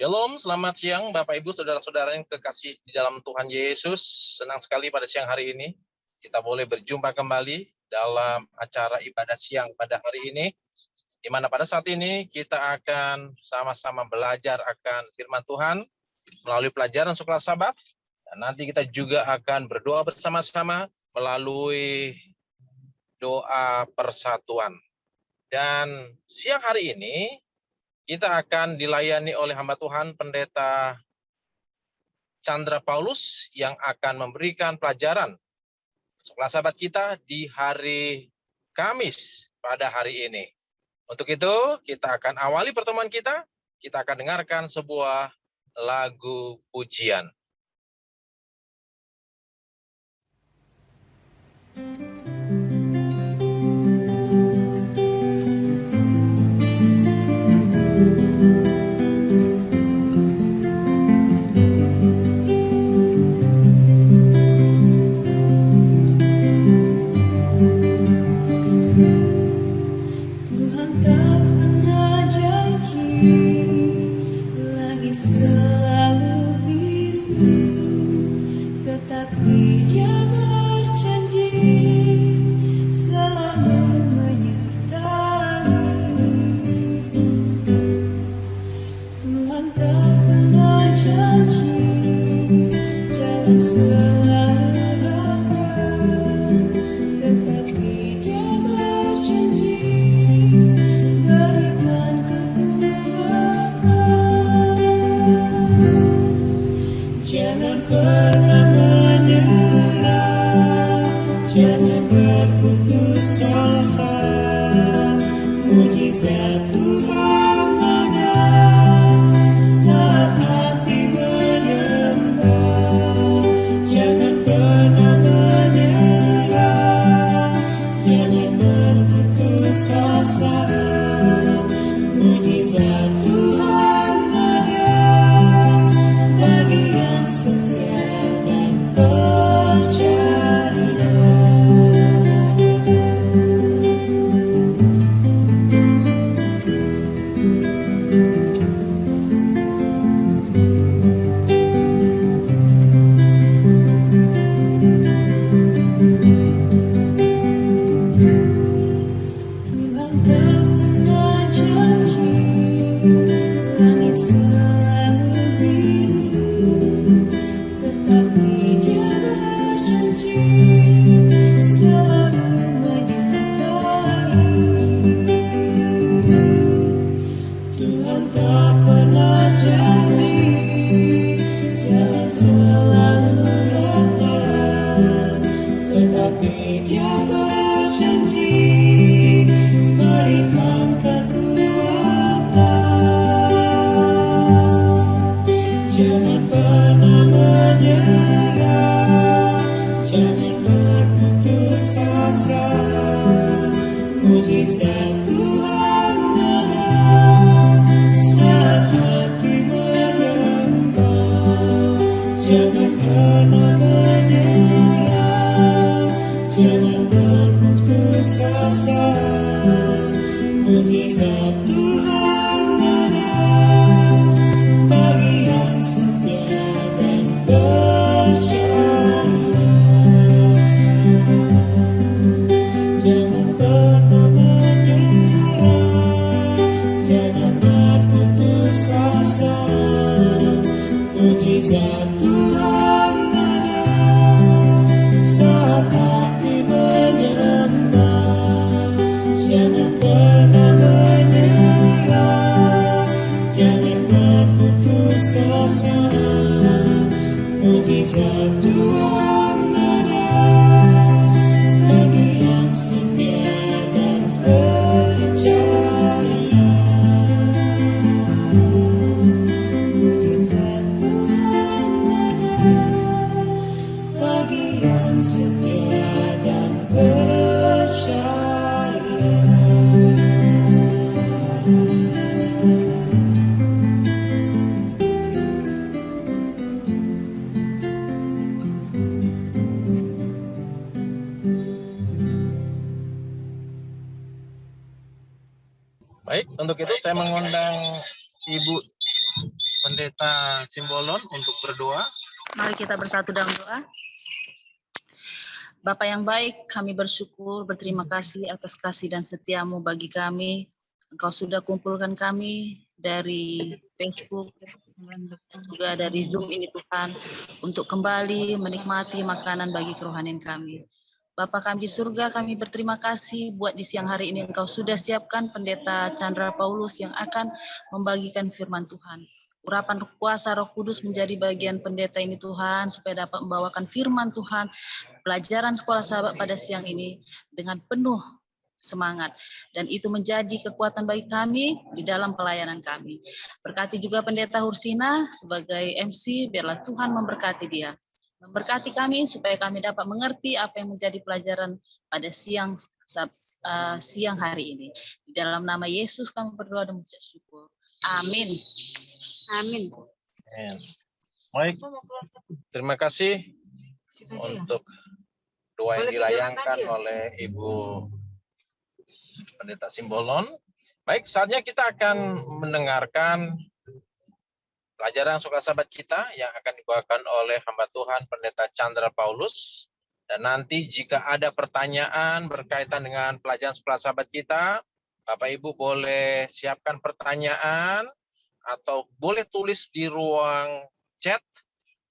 Shalom, selamat siang Bapak Ibu, Saudara-saudara yang kekasih di dalam Tuhan Yesus. Senang sekali pada siang hari ini kita boleh berjumpa kembali dalam acara ibadah siang pada hari ini, di mana pada saat ini kita akan sama-sama belajar akan firman Tuhan melalui pelajaran sekolah Sabat, dan nanti kita juga akan berdoa bersama-sama melalui doa persatuan. Dan siang hari ini kita akan dilayani oleh hamba Tuhan Pendeta Chandra Paulus yang akan memberikan pelajaran sekolah Sabat kita di hari Kamis pada hari ini. Untuk itu kita akan awali pertemuan kita akan dengarkan sebuah lagu pujian. Baik, untuk itu saya mengundang Ibu Pendeta Simbolon untuk berdoa. Mari kita bersatu dalam doa. Bapa yang baik, kami bersyukur, berterima kasih atas kasih dan setiamu bagi kami. Engkau sudah kumpulkan kami dari Facebook, juga dari Zoom ini Tuhan, untuk kembali menikmati makanan bagi kerohanian kami. Bapa kami di surga, kami berterima kasih buat di siang hari ini Engkau sudah siapkan Pendeta Chandra Paulus yang akan membagikan firman Tuhan. Urapan kuasa Roh Kudus menjadi bagian pendeta ini Tuhan, supaya dapat membawakan firman Tuhan, pelajaran sekolah sahabat pada siang ini dengan penuh semangat, dan itu menjadi kekuatan bagi kami di dalam pelayanan kami. Berkati juga Pendeta Hursina sebagai MC, biarlah Tuhan memberkati dia. Memberkati kami supaya kami dapat mengerti apa yang menjadi pelajaran pada siang hari ini. Di dalam nama Yesus kami berdoa dan mengucap syukur. Amin. Amin. Baik, terima kasih untuk doa yang dilayangkan oleh Ibu Pendeta Simbolon. Baik, saatnya kita akan mendengarkan pelajaran sekolah sahabat kita yang akan dibawakan oleh hamba Tuhan Pendeta Chandra Paulus. Dan nanti jika ada pertanyaan berkaitan dengan pelajaran sekolah sahabat kita, Bapak Ibu boleh siapkan pertanyaan atau boleh tulis di ruang chat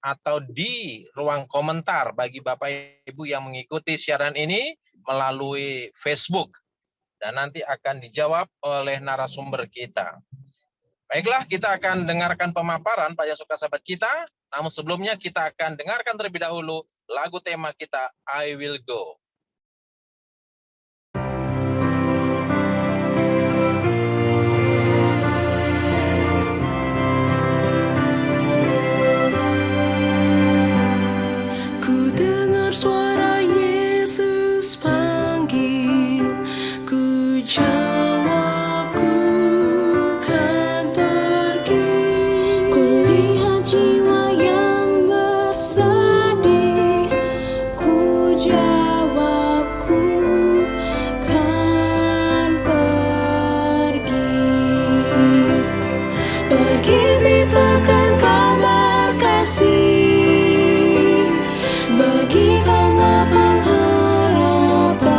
atau di ruang komentar bagi Bapak Ibu yang mengikuti siaran ini melalui Facebook. Dan nanti akan dijawab oleh narasumber kita. Baiklah, kita akan dengarkan pemaparan pelajaran sekolah sahabat kita. Namun sebelumnya kita akan dengarkan terlebih dahulu lagu tema kita, I Will Go. Ku dengar suara Yesus panggil, ku jawab ku kan pergi. Ku lihat jiwa yang bersedih, ku jawab ku kan pergi. Pergi beritakan kabar kasih, bagikanlah pengharapan,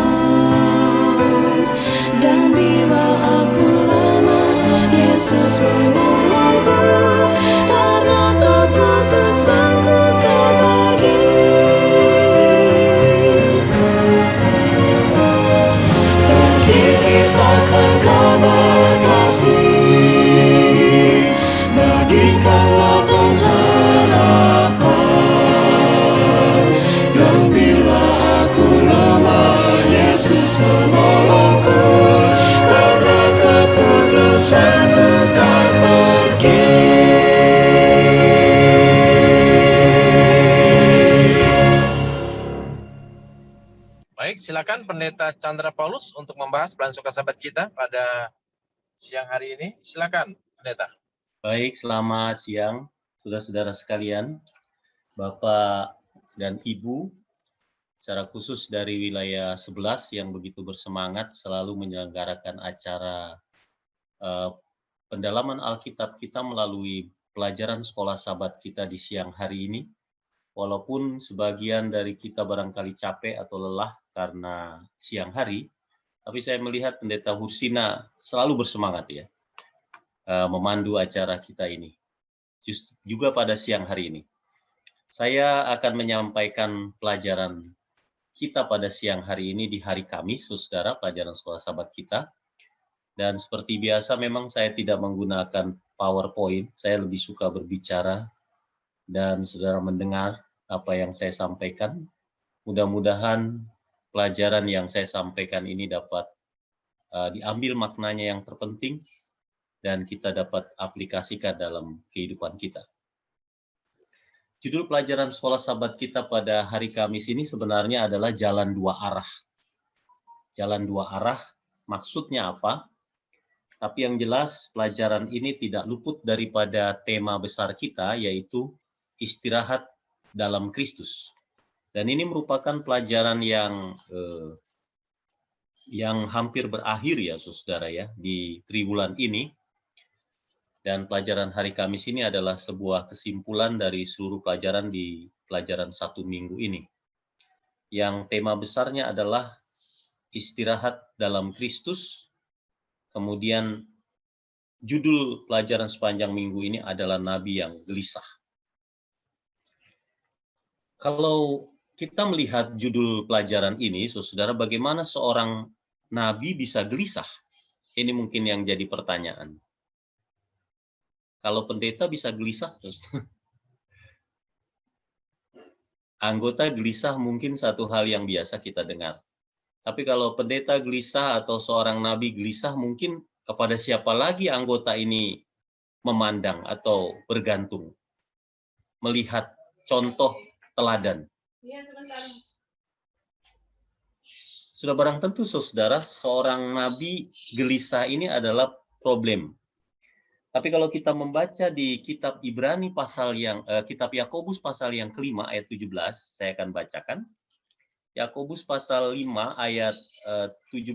dan bila aku lemah, Yesus menolongku, karena keputusanku kan pergi. Pergi beritakan kabar kasih, bagikanlah pengharapan, dan bila aku lemah, Yesus menolongku, karena keputusanku kan pergi. Baik, silakan Pendeta Chandra Paulus untuk membahas pelajaran sekolah sahabat kita pada siang hari ini. Silakan, Pendeta. Baik, selamat siang, saudara-saudara sekalian, Bapak dan Ibu, secara khusus dari wilayah 11 yang begitu bersemangat selalu menyelenggarakan acara pendalaman Alkitab kita melalui pelajaran sekolah sahabat kita di siang hari ini. Walaupun sebagian dari kita barangkali capek atau lelah karena siang hari, tapi saya melihat Pendeta Hursina selalu bersemangat ya, memandu acara kita ini. Juga pada siang hari ini, saya akan menyampaikan pelajaran kita pada siang hari ini di hari Kamis, saudara, pelajaran sekolah sahabat kita. Dan seperti biasa memang saya tidak menggunakan PowerPoint, saya lebih suka berbicara dan saudara mendengar apa yang saya sampaikan. Mudah-mudahan pelajaran yang saya sampaikan ini dapat diambil maknanya yang terpenting dan kita dapat aplikasikan dalam kehidupan kita. Judul pelajaran sekolah sahabat kita pada hari Kamis ini sebenarnya adalah jalan dua arah. Jalan dua arah maksudnya apa? Tapi yang jelas pelajaran ini tidak luput daripada tema besar kita, yaitu istirahat dalam Kristus. Dan ini merupakan pelajaran yang hampir berakhir ya saudara ya di triwulan ini. Dan pelajaran hari Kamis ini adalah sebuah kesimpulan dari seluruh pelajaran di pelajaran 1 minggu ini. Yang tema besarnya adalah istirahat dalam Kristus. Kemudian judul pelajaran sepanjang minggu ini adalah Nabi yang gelisah. Kalau kita melihat judul pelajaran ini, saudara, bagaimana seorang nabi bisa gelisah? Ini mungkin yang jadi pertanyaan. Kalau pendeta bisa gelisah, anggota gelisah mungkin satu hal yang biasa kita dengar. Tapi kalau pendeta gelisah atau seorang nabi gelisah, mungkin kepada siapa lagi anggota ini memandang atau bergantung? Melihat contoh teladan. Sudah barang tentu, saudara, seorang nabi gelisah ini adalah problem. Tapi kalau kita membaca di kitab Ibrani kitab Yakobus pasal yang kelima ayat 17, saya akan bacakan. Yakobus pasal 5 ayat 17.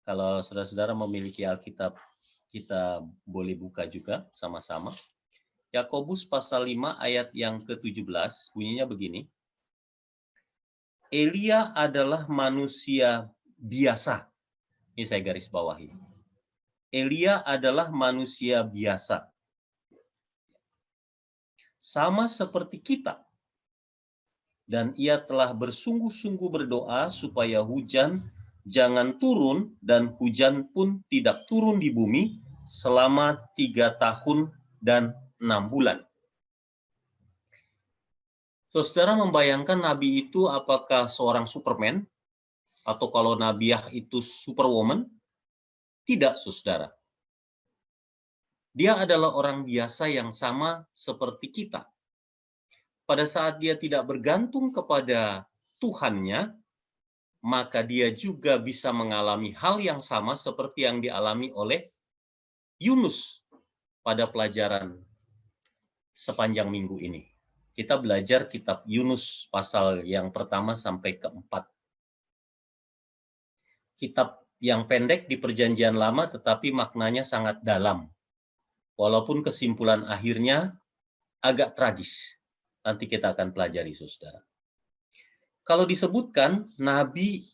Kalau saudara-saudara memiliki Alkitab, kita boleh buka juga sama-sama. Yakobus pasal 5 ayat yang ke-17, bunyinya begini. Elia adalah manusia biasa. Ini saya garis bawahi. Elia adalah manusia biasa. Sama seperti kita. Dan ia telah bersungguh-sungguh berdoa supaya hujan jangan turun dan hujan pun tidak turun di bumi selama 3 tahun dan 6 bulan. Saudara membayangkan nabi itu apakah seorang Superman? Atau kalau nabiah itu superwoman? Tidak, saudara. Dia adalah orang biasa yang sama seperti kita. Pada saat dia tidak bergantung kepada Tuhannya, maka dia juga bisa mengalami hal yang sama seperti yang dialami oleh Yunus pada pelajaran sepanjang minggu ini. Kita belajar kitab Yunus pasal yang pertama sampai ke-4. Kitab yang pendek di Perjanjian Lama tetapi maknanya sangat dalam. Walaupun kesimpulan akhirnya agak tragis. Nanti kita akan pelajari, saudara. Kalau disebutkan nabi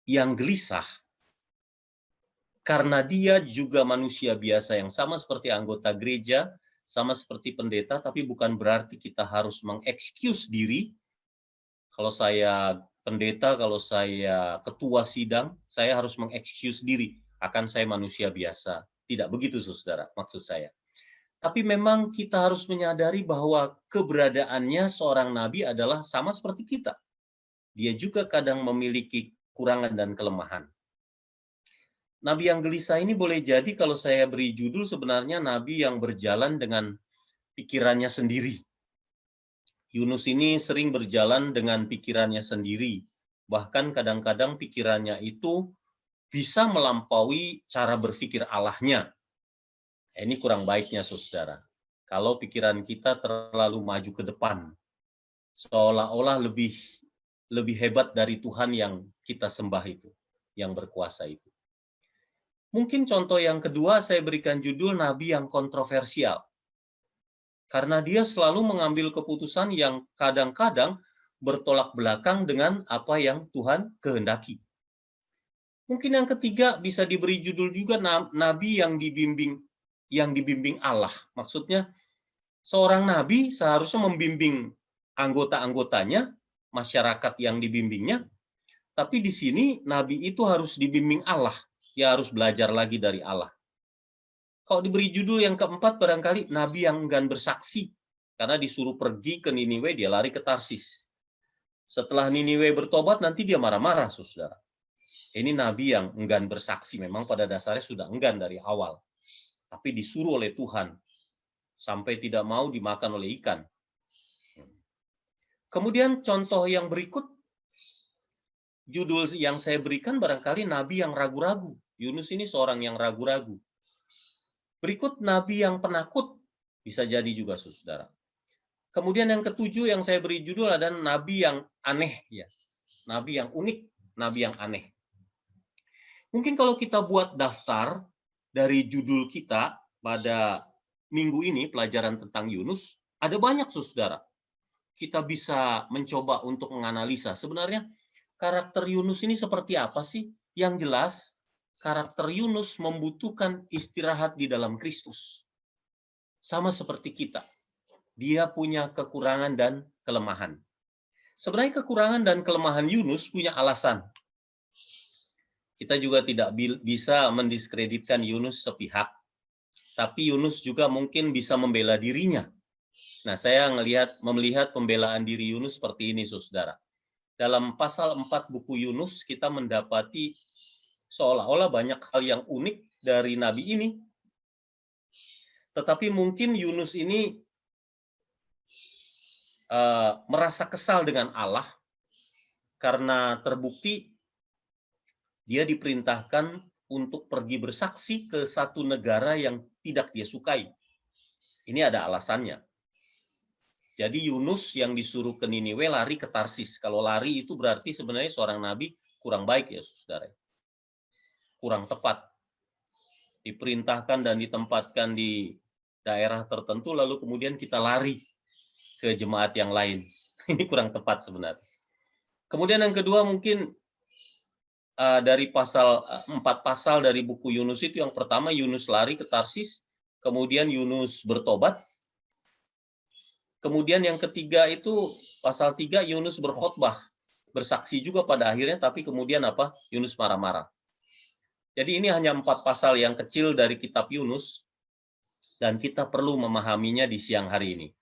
yang gelisah, karena dia juga manusia biasa yang sama seperti anggota gereja, sama seperti pendeta, tapi bukan berarti kita harus mengexcuse diri. Kalau saya pendeta, kalau saya ketua sidang, saya harus mengexcuse diri, akan saya manusia biasa. Tidak begitu, saudara, maksud saya. Tapi memang kita harus menyadari bahwa keberadaannya seorang nabi adalah sama seperti kita. Dia juga kadang memiliki kekurangan dan kelemahan. Nabi yang gelisah ini boleh jadi kalau saya beri judul sebenarnya nabi yang berjalan dengan pikirannya sendiri. Yunus ini sering berjalan dengan pikirannya sendiri. Bahkan kadang-kadang pikirannya itu bisa melampaui cara berpikir Allahnya. Ini kurang baiknya, saudara. Kalau pikiran kita terlalu maju ke depan, seolah-olah lebih hebat dari Tuhan yang kita sembah itu, yang berkuasa itu. Mungkin contoh yang kedua saya berikan judul nabi yang kontroversial. Karena dia selalu mengambil keputusan yang kadang-kadang bertolak belakang dengan apa yang Tuhan kehendaki. Mungkin yang ketiga bisa diberi judul juga nabi yang dibimbing Allah. Maksudnya seorang nabi seharusnya membimbing anggota-anggotanya, masyarakat yang dibimbingnya, tapi di sini nabi itu harus dibimbing Allah. Dia harus belajar lagi dari Allah. Kalau diberi judul yang keempat, barangkali nabi yang enggan bersaksi. Karena disuruh pergi ke Niniwe, dia lari ke Tarsis. Setelah Niniwe bertobat, nanti dia marah-marah, saudara. Ini nabi yang enggan bersaksi. Memang pada dasarnya sudah enggan dari awal. Tapi disuruh oleh Tuhan. Sampai tidak mau dimakan oleh ikan. Kemudian contoh yang berikut, judul yang saya berikan barangkali nabi yang ragu-ragu. Yunus ini seorang yang ragu-ragu. Berikut nabi yang penakut, bisa jadi juga, saudara. Kemudian yang ketujuh yang saya beri judul adalah nabi yang aneh, ya. Nabi yang unik, nabi yang aneh. Mungkin kalau kita buat daftar dari judul kita pada minggu ini, pelajaran tentang Yunus, ada banyak, saudara. Kita bisa mencoba untuk menganalisa sebenarnya karakter Yunus ini seperti apa sih? Yang jelas, karakter Yunus membutuhkan istirahat di dalam Kristus. Sama seperti kita. Dia punya kekurangan dan kelemahan. Sebenarnya kekurangan dan kelemahan Yunus punya alasan. Kita juga tidak bisa mendiskreditkan Yunus sepihak. Tapi Yunus juga mungkin bisa membela dirinya. Nah, saya melihat pembelaan diri Yunus seperti ini, saudara. Dalam pasal 4 buku Yunus, kita mendapati seolah-olah banyak hal yang unik dari nabi ini. Tetapi mungkin Yunus ini merasa kesal dengan Allah karena terbukti dia diperintahkan untuk pergi bersaksi ke satu negara yang tidak dia sukai. Ini ada alasannya. Jadi Yunus yang disuruh ke Niniwe lari ke Tarsis. Kalau lari itu berarti sebenarnya seorang nabi kurang baik ya, saudara. Kurang tepat. Diperintahkan dan ditempatkan di daerah tertentu, lalu kemudian kita lari ke jemaat yang lain. Ini kurang tepat sebenarnya. Kemudian yang kedua mungkin dari 4 pasal dari buku Yunus itu, yang pertama Yunus lari ke Tarsis, kemudian Yunus bertobat, kemudian yang ketiga itu pasal 3 Yunus berkhotbah, bersaksi juga pada akhirnya, tapi kemudian apa? Yunus marah-marah. Jadi ini hanya 4 pasal yang kecil dari kitab Yunus, dan kita perlu memahaminya di siang hari ini.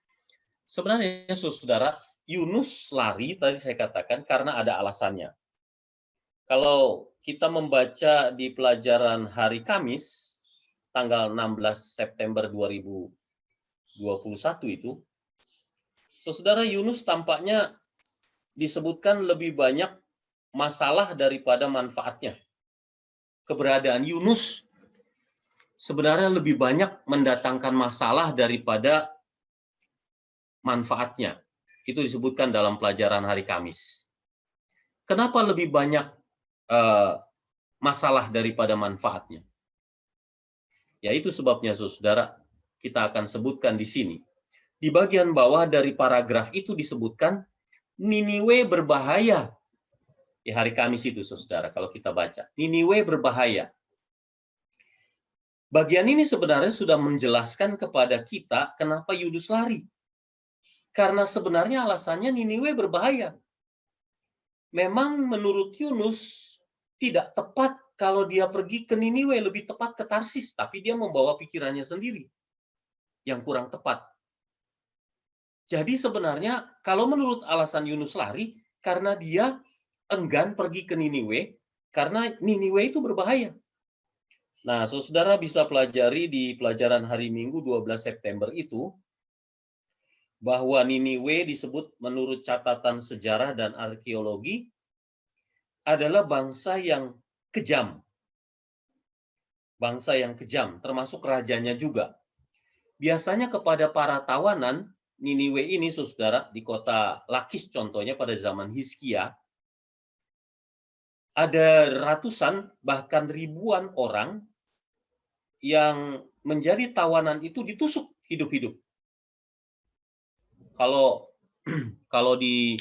Sebenarnya, saudara, Yunus lari, tadi saya katakan, karena ada alasannya. Kalau kita membaca di pelajaran hari Kamis, tanggal 16 September 2021 itu, saudara, Yunus tampaknya disebutkan lebih banyak masalah daripada manfaatnya. Keberadaan Yunus sebenarnya lebih banyak mendatangkan masalah daripada manfaatnya. Itu disebutkan dalam pelajaran hari Kamis. Kenapa lebih banyak masalah daripada manfaatnya? Ya, itu sebabnya, saudara, kita akan sebutkan di sini. Di bagian bawah dari paragraf itu disebutkan Niniwe berbahaya. Di hari Kamis itu, saudara, kalau kita baca. Niniwe berbahaya. Bagian ini sebenarnya sudah menjelaskan kepada kita kenapa Yunus lari. Karena sebenarnya alasannya Niniwe berbahaya. Memang menurut Yunus tidak tepat kalau dia pergi ke Niniwe, lebih tepat ke Tarsis, tapi dia membawa pikirannya sendiri yang kurang tepat. Jadi sebenarnya kalau menurut alasan Yunus lari, karena dia enggan pergi ke Niniwe, karena Niniwe itu berbahaya. Nah, saudara bisa pelajari di pelajaran hari Minggu 12 September itu, bahwa Niniwe disebut menurut catatan sejarah dan arkeologi adalah bangsa yang kejam. Bangsa yang kejam, termasuk rajanya juga. Biasanya kepada para tawanan, Niniwe ini, saudara, di kota Lakis contohnya pada zaman Hizkia, ada ratusan bahkan ribuan orang yang menjadi tawanan itu ditusuk hidup-hidup. Kalau di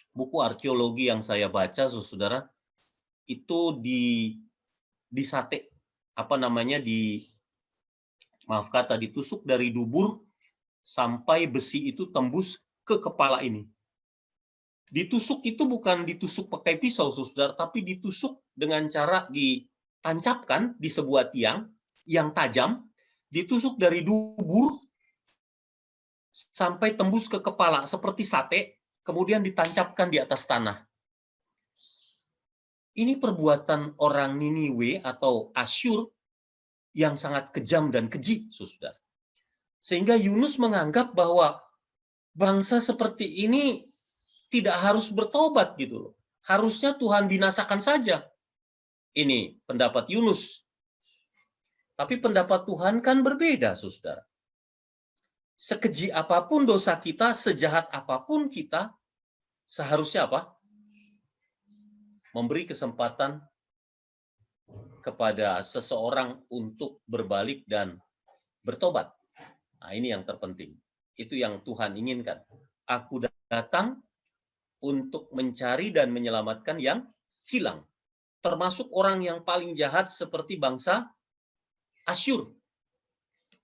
buku arkeologi yang saya baca, saudara, itu disate, ditusuk dari dubur sampai besi itu tembus ke kepala ini. Ditusuk itu bukan ditusuk pakai pisau, saudara, tapi ditusuk dengan cara ditancapkan di sebuah tiang yang tajam, ditusuk dari dubur sampai tembus ke kepala seperti sate, kemudian ditancapkan di atas tanah. Ini perbuatan orang Niniwe atau Asyur yang sangat kejam dan keji, saudara. Sehingga Yunus menganggap bahwa bangsa seperti ini tidak harus bertobat gitu loh. Harusnya Tuhan binasakan saja. Ini pendapat Yunus. Tapi pendapat Tuhan kan berbeda, saudara. Sekeji apapun dosa kita, sejahat apapun kita, seharusnya apa? Memberi kesempatan kepada seseorang untuk berbalik dan bertobat. Nah, ini yang terpenting. Itu yang Tuhan inginkan. Aku datang untuk mencari dan menyelamatkan yang hilang. Termasuk orang yang paling jahat seperti bangsa Asyur.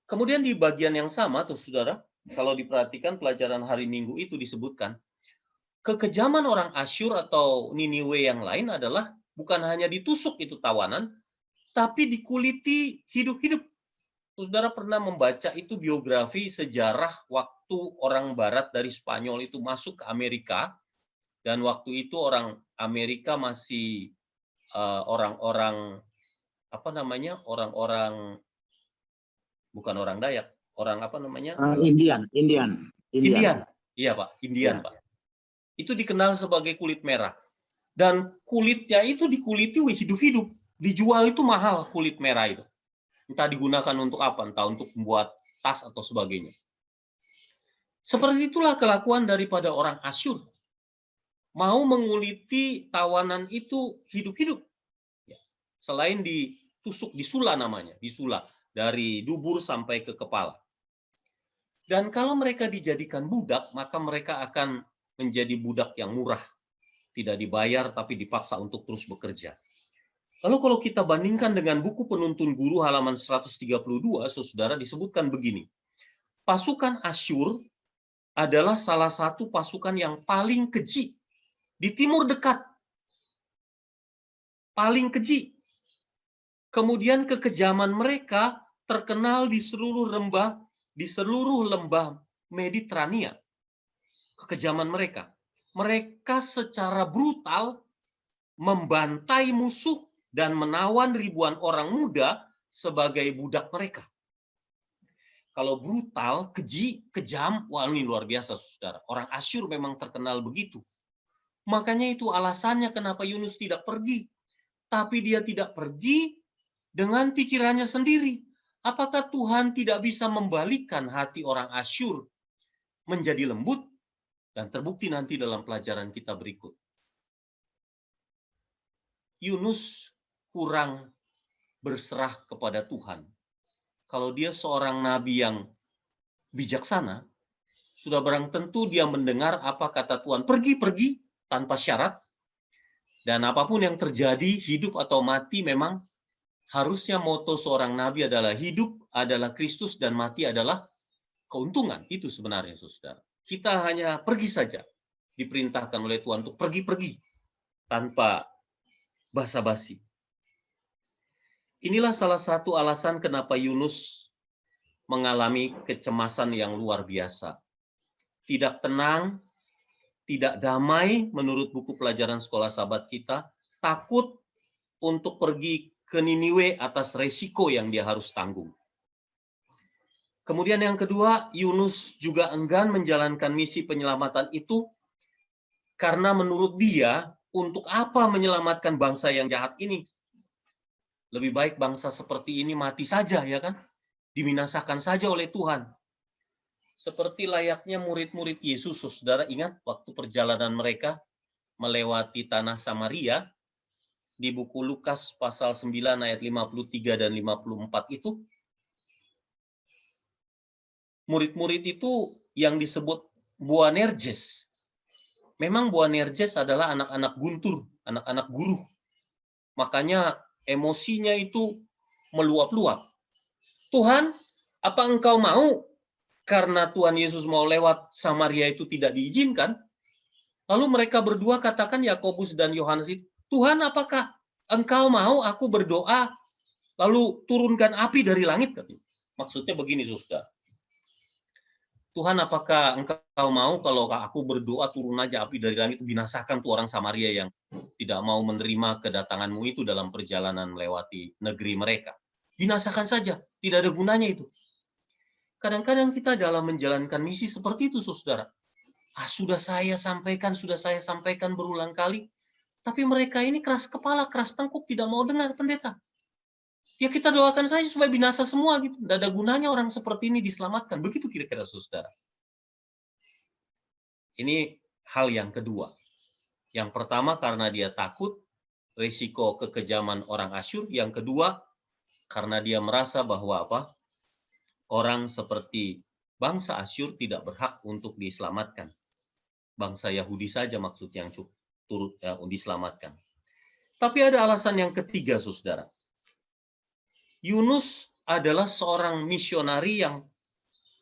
Kemudian di bagian yang sama tuh saudara, kalau diperhatikan pelajaran hari Minggu itu disebutkan, kekejaman orang Asyur atau Niniwe yang lain adalah bukan hanya ditusuk itu tawanan, tapi dikuliti hidup-hidup. Saudara pernah membaca itu biografi sejarah waktu orang barat dari Spanyol itu masuk ke Amerika, dan waktu itu orang Amerika masih orang-orang apa namanya, orang-orang bukan orang Dayak, orang apa namanya, Indian. Iya Pak, Indian Ya. Pak. Itu dikenal sebagai kulit merah, dan kulitnya itu dikuliti hidup-hidup, dijual itu mahal kulit merah itu, entah digunakan untuk apa, entah untuk membuat tas atau sebagainya. Seperti itulah kelakuan daripada orang Asyur, mau menguliti tawanan itu hidup-hidup. Selain ditusuk, disula namanya, disula dari dubur sampai ke kepala. Dan kalau mereka dijadikan budak, maka mereka akan menjadi budak yang murah, tidak dibayar tapi dipaksa untuk terus bekerja. Lalu kalau kita bandingkan dengan buku Penuntun Guru halaman 132, saudara, disebutkan begini. Pasukan Asyur adalah salah satu pasukan yang paling keji di Timur Dekat. Paling keji. Kemudian kekejaman mereka terkenal di seluruh lembah Mediterania. Kekejaman mereka. Mereka secara brutal membantai musuh dan menawan ribuan orang muda sebagai budak mereka. Kalau brutal, keji, kejam, wah ini luar biasa, saudara. Orang Asyur memang terkenal begitu. Makanya itu alasannya kenapa Yunus tidak pergi. Tapi dia tidak pergi dengan pikirannya sendiri. Apakah Tuhan tidak bisa membalikkan hati orang Asyur menjadi lembut? Dan terbukti nanti dalam pelajaran kita berikut. Yunus kurang berserah kepada Tuhan. Kalau dia seorang nabi yang bijaksana, sudah barang tentu dia mendengar apa kata Tuhan. Pergi tanpa syarat. Dan apapun yang terjadi, hidup atau mati, memang harusnya moto seorang nabi adalah hidup adalah Kristus dan mati adalah keuntungan. Itu sebenarnya, saudara. Kita hanya pergi saja. Diperintahkan oleh Tuhan untuk pergi tanpa basa-basi. Inilah salah satu alasan kenapa Yunus mengalami kecemasan yang luar biasa. Tidak tenang, tidak damai menurut buku pelajaran sekolah sahabat kita, takut untuk pergi ke Niniwe atas resiko yang dia harus tanggung. Kemudian yang kedua, Yunus juga enggan menjalankan misi penyelamatan itu karena menurut dia, untuk apa menyelamatkan bangsa yang jahat ini? Lebih baik bangsa seperti ini mati saja, ya kan? Dibinasakan saja oleh Tuhan. Seperti layaknya murid-murid Yesus, saudara ingat waktu perjalanan mereka melewati tanah Samaria, di buku Lukas pasal 9 ayat 53 dan 54 itu, murid-murid itu yang disebut Boanerges. Memang Boanerges adalah anak-anak guntur, anak-anak guru. Makanya emosinya itu meluap-luap. Tuhan, apa engkau mau karena Tuhan Yesus mau lewat Samaria itu tidak diizinkan? Lalu mereka berdua katakan, Yakobus dan Yohanes itu, Tuhan, apakah engkau mau aku berdoa lalu turunkan api dari langit? Maksudnya begini, saudara. Tuhan, apakah engkau mau kalau aku berdoa turun aja api dari langit, binasakan tuh orang Samaria yang tidak mau menerima kedatanganmu itu dalam perjalanan melewati negeri mereka. Binasakan saja, tidak ada gunanya itu. Kadang-kadang kita dalam menjalankan misi seperti itu, saudara. Sudah saya sampaikan berulang kali, tapi mereka ini keras kepala, keras tengkuk, tidak mau dengar pendeta. Ya kita doakan saja supaya binasa semua gitu. Tidak ada gunanya orang seperti ini diselamatkan. Begitu kira-kira, saudara. Ini hal yang kedua. Yang pertama karena dia takut. risiko kekejaman orang Asyur. Yang kedua, karena dia merasa bahwa orang seperti bangsa Asyur tidak berhak untuk diselamatkan. Bangsa Yahudi saja maksud yang turut diselamatkan. Tapi ada alasan yang ketiga, saudara. Yunus adalah seorang misionari yang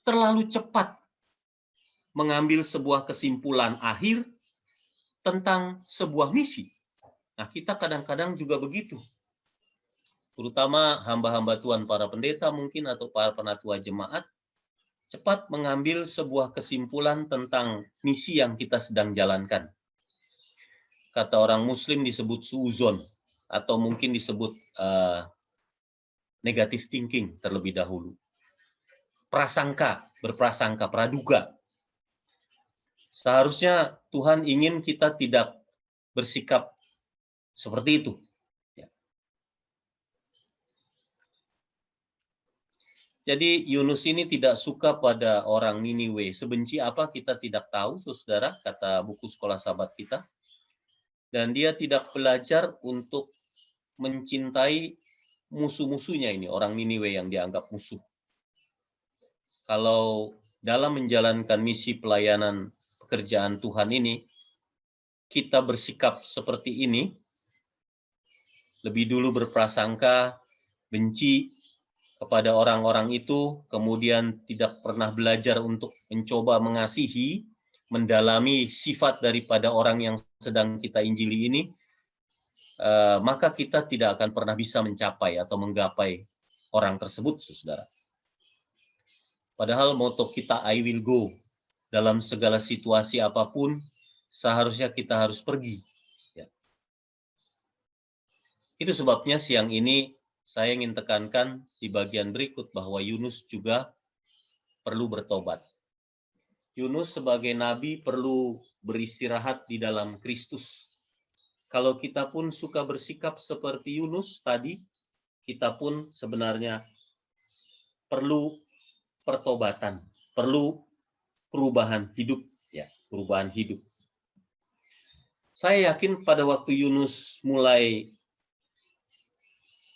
terlalu cepat mengambil sebuah kesimpulan akhir tentang sebuah misi. Nah, kita kadang-kadang juga begitu. Terutama hamba-hamba Tuhan, para pendeta mungkin, atau para penatua jemaat, cepat mengambil sebuah kesimpulan tentang misi yang kita sedang jalankan. Kata orang Muslim disebut suuzon, atau mungkin disebut negative thinking terlebih dahulu. Prasangka, berprasangka, praduga. Seharusnya Tuhan ingin kita tidak bersikap seperti itu. Jadi Yunus ini tidak suka pada orang Niniwe. Sebenci apa kita tidak tahu, saudara, kata buku sekolah sahabat kita. Dan dia tidak belajar untuk mencintai musuh-musuhnya ini, orang Niniwe yang dianggap musuh. Kalau dalam menjalankan misi pelayanan pekerjaan Tuhan ini, kita bersikap seperti ini, lebih dulu berprasangka, benci kepada orang-orang itu, kemudian tidak pernah belajar untuk mencoba mengasihi, mendalami sifat daripada orang yang sedang kita injili ini, maka kita tidak akan pernah bisa mencapai atau menggapai orang tersebut, saudara. Padahal moto kita I will go. Dalam segala situasi apapun, seharusnya kita harus pergi. Ya. Itu sebabnya siang ini saya ingin tekankan di bagian berikut bahwa Yunus juga perlu bertobat. Yunus sebagai nabi perlu beristirahat di dalam Kristus. Kalau kita pun suka bersikap seperti Yunus tadi, kita pun sebenarnya perlu pertobatan, perlu perubahan hidup, ya, perubahan hidup. Saya yakin pada waktu Yunus mulai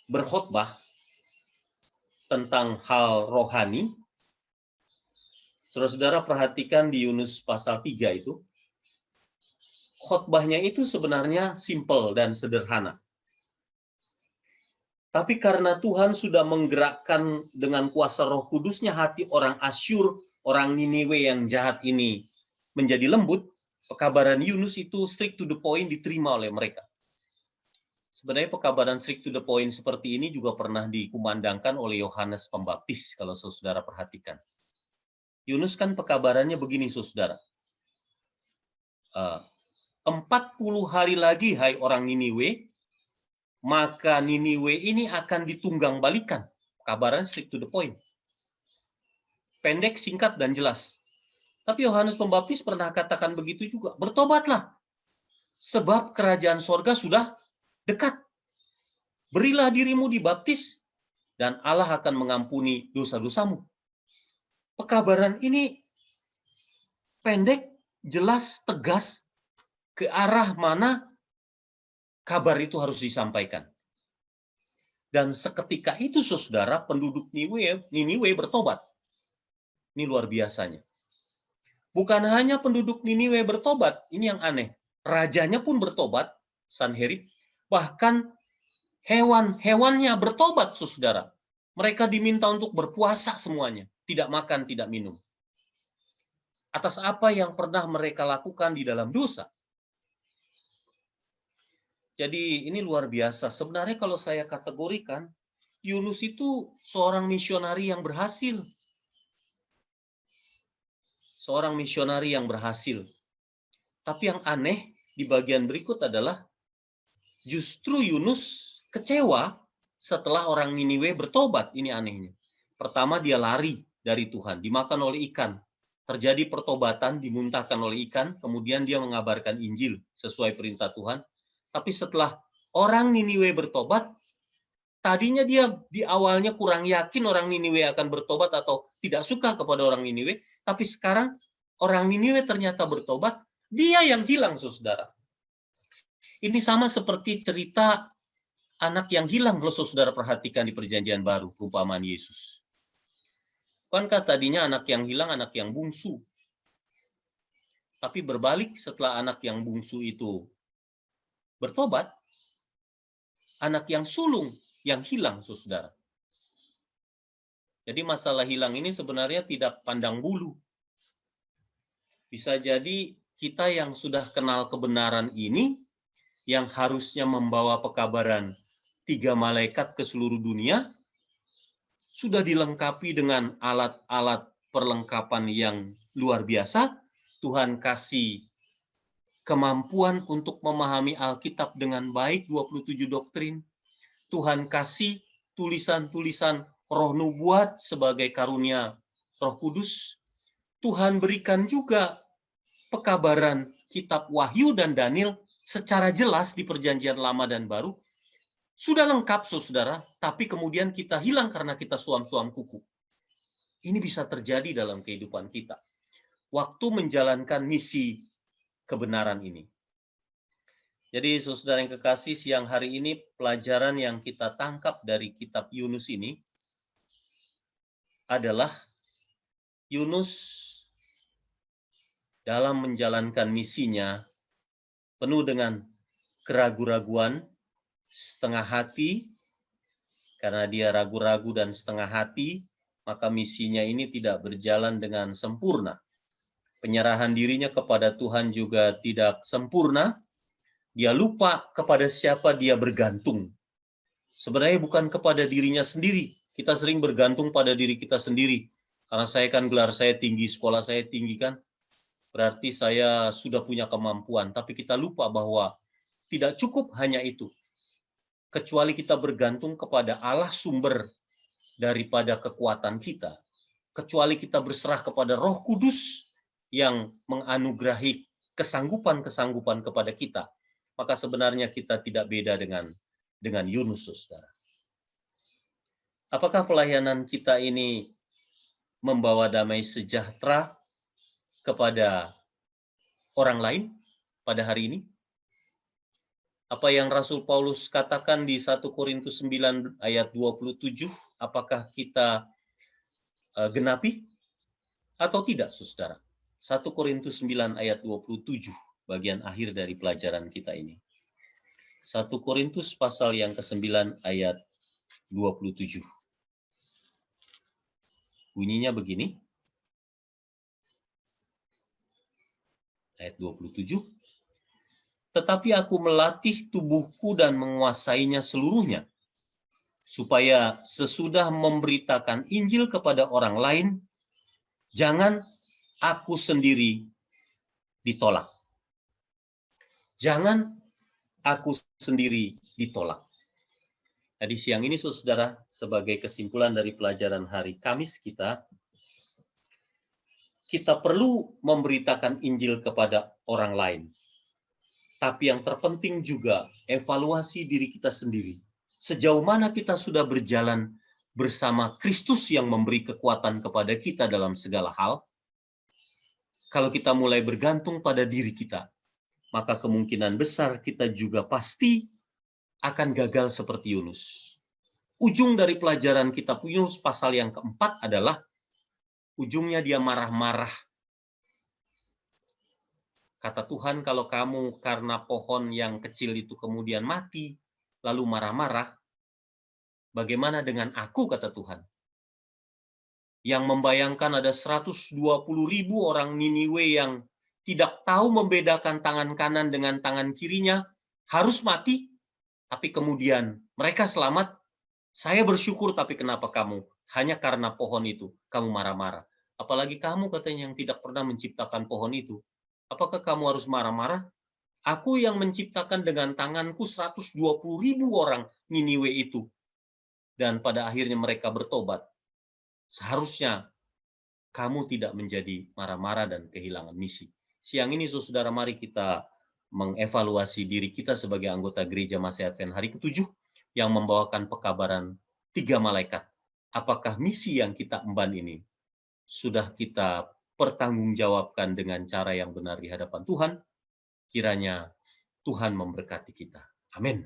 berkhotbah tentang hal rohani, saudara-saudara perhatikan di Yunus pasal 3 itu, khotbahnya itu sebenarnya simpel dan sederhana. Tapi karena Tuhan sudah menggerakkan dengan kuasa Roh Kudusnya hati orang Asyur, orang Niniwe yang jahat ini menjadi lembut, pekabaran Yunus itu strict to the point diterima oleh mereka. Sebenarnya pekabaran strict to the point seperti ini juga pernah dikumandangkan oleh Yohanes Pembaptis, kalau saudara perhatikan. Yunus kan pekabarannya begini, saudara. 40 hari lagi, hai orang Niniwe, maka Niniwe ini akan ditunggang balikan. Kabaran strict to the point. Pendek, singkat, dan jelas. Tapi Yohanes Pembaptis pernah katakan begitu juga. Bertobatlah, sebab kerajaan sorga sudah dekat. Berilah dirimu dibaptis, dan Allah akan mengampuni dosa-dosamu. Pekabaran ini pendek, jelas, tegas, ke arah mana kabar itu harus disampaikan. Dan seketika itu, saudara, penduduk Niniwe bertobat. Ini luar biasanya. Bukan hanya penduduk Niniwe bertobat, ini yang aneh. Rajanya pun bertobat, Sanherib. Bahkan hewan-hewannya bertobat, saudara. Mereka diminta untuk berpuasa semuanya. Tidak makan, tidak minum. Atas apa yang pernah mereka lakukan di dalam dosa. Jadi ini luar biasa. Sebenarnya kalau saya kategorikan, Yunus itu seorang misionari yang berhasil. Seorang misionari yang berhasil. Tapi yang aneh di bagian berikut adalah justru Yunus kecewa setelah orang Niniwe bertobat. Ini anehnya. Pertama dia lari dari Tuhan, dimakan oleh ikan. Terjadi pertobatan, dimuntahkan oleh ikan, kemudian dia mengabarkan Injil sesuai perintah Tuhan. Tapi setelah orang Niniwe bertobat, tadinya dia di awalnya kurang yakin orang Niniwe akan bertobat atau tidak suka kepada orang Niniwe, tapi sekarang orang Niniwe ternyata bertobat, dia yang hilang, saudara. Ini sama seperti cerita anak yang hilang, kalau saudara perhatikan di Perjanjian Baru, perumpamaan Yesus. Bukankah tadinya anak yang hilang anak yang bungsu? Tapi berbalik setelah anak yang bungsu itu bertobat, anak yang sulung yang hilang, saudara. Jadi masalah hilang ini sebenarnya tidak pandang bulu. Bisa jadi kita yang sudah kenal kebenaran ini, yang harusnya membawa pekabaran 3 malaikat ke seluruh dunia, sudah dilengkapi dengan alat-alat perlengkapan yang luar biasa. Tuhan kasih kemampuan untuk memahami Alkitab dengan baik, 27 doktrin. Tuhan kasih tulisan-tulisan roh nubuat sebagai karunia Roh Kudus. Tuhan berikan juga pekabaran kitab Wahyu dan Daniel secara jelas di Perjanjian Lama dan Baru. Sudah lengkap, saudara, tapi kemudian kita hilang karena kita suam-suam kuku. Ini bisa terjadi dalam kehidupan kita waktu menjalankan misi kebenaran ini. Jadi, saudara yang kekasih, siang hari ini pelajaran yang kita tangkap dari kitab Yunus ini adalah Yunus dalam menjalankan misinya penuh dengan keraguan-raguan, setengah hati. Karena dia ragu-ragu dan setengah hati, maka misinya ini tidak berjalan dengan sempurna. Penyerahan dirinya kepada Tuhan juga tidak sempurna. Dia lupa kepada siapa dia bergantung. Sebenarnya bukan kepada dirinya sendiri. Kita sering bergantung pada diri kita sendiri. Karena saya kan gelar saya tinggi, sekolah saya tinggi kan. Berarti saya sudah punya kemampuan. Tapi kita lupa bahwa tidak cukup hanya itu. Kecuali kita bergantung kepada Allah sumber daripada kekuatan kita. Kecuali kita berserah kepada Roh Kudus yang menganugerahi kesanggupan-kesanggupan kepada kita, maka sebenarnya kita tidak beda dengan Yunus, saudara. Apakah pelayanan kita ini membawa damai sejahtera kepada orang lain pada hari ini? Apa yang Rasul Paulus katakan di 1 Korintus 9 ayat 27, apakah kita genapi atau tidak, saudara? 1 Korintus 9 ayat 27, bagian akhir dari pelajaran kita ini. 1 Korintus pasal yang ke-9 ayat 27. Bunyinya begini. Ayat 27. Tetapi aku melatih tubuhku dan menguasainya seluruhnya, supaya sesudah memberitakan Injil kepada orang lain, jangan aku sendiri ditolak. Jangan aku sendiri ditolak. Jadi siang ini, saudara, sebagai kesimpulan dari pelajaran hari Kamis kita perlu memberitakan Injil kepada orang lain. Tapi yang terpenting juga evaluasi diri kita sendiri. Sejauh mana kita sudah berjalan bersama Kristus yang memberi kekuatan kepada kita dalam segala hal. Kalau kita mulai bergantung pada diri kita, maka kemungkinan besar kita juga pasti akan gagal seperti Yunus. Ujung dari pelajaran kitab Yunus pasal yang keempat adalah ujungnya dia marah-marah. Kata Tuhan, kalau kamu karena pohon yang kecil itu kemudian mati, lalu marah-marah, bagaimana dengan aku, kata Tuhan? Yang membayangkan ada 120.000 orang Niniwe yang tidak tahu membedakan tangan kanan dengan tangan kirinya, harus mati, tapi kemudian mereka selamat. Saya bersyukur, tapi kenapa kamu? Hanya karena pohon itu, kamu marah-marah. Apalagi kamu katanya yang tidak pernah menciptakan pohon itu. Apakah kamu harus marah-marah? Aku yang menciptakan dengan tanganku 120.000 orang Niniwe itu. Dan pada akhirnya mereka bertobat. Seharusnya kamu tidak menjadi marah-marah dan kehilangan misi. Siang ini, saudara, mari kita mengevaluasi diri kita sebagai anggota Gereja Masih Advent hari ke-7 yang membawakan pekabaran 3 malaikat. Apakah misi yang kita emban ini sudah kita pertanggungjawabkan dengan cara yang benar di hadapan Tuhan? Kiranya Tuhan memberkati kita. Amin.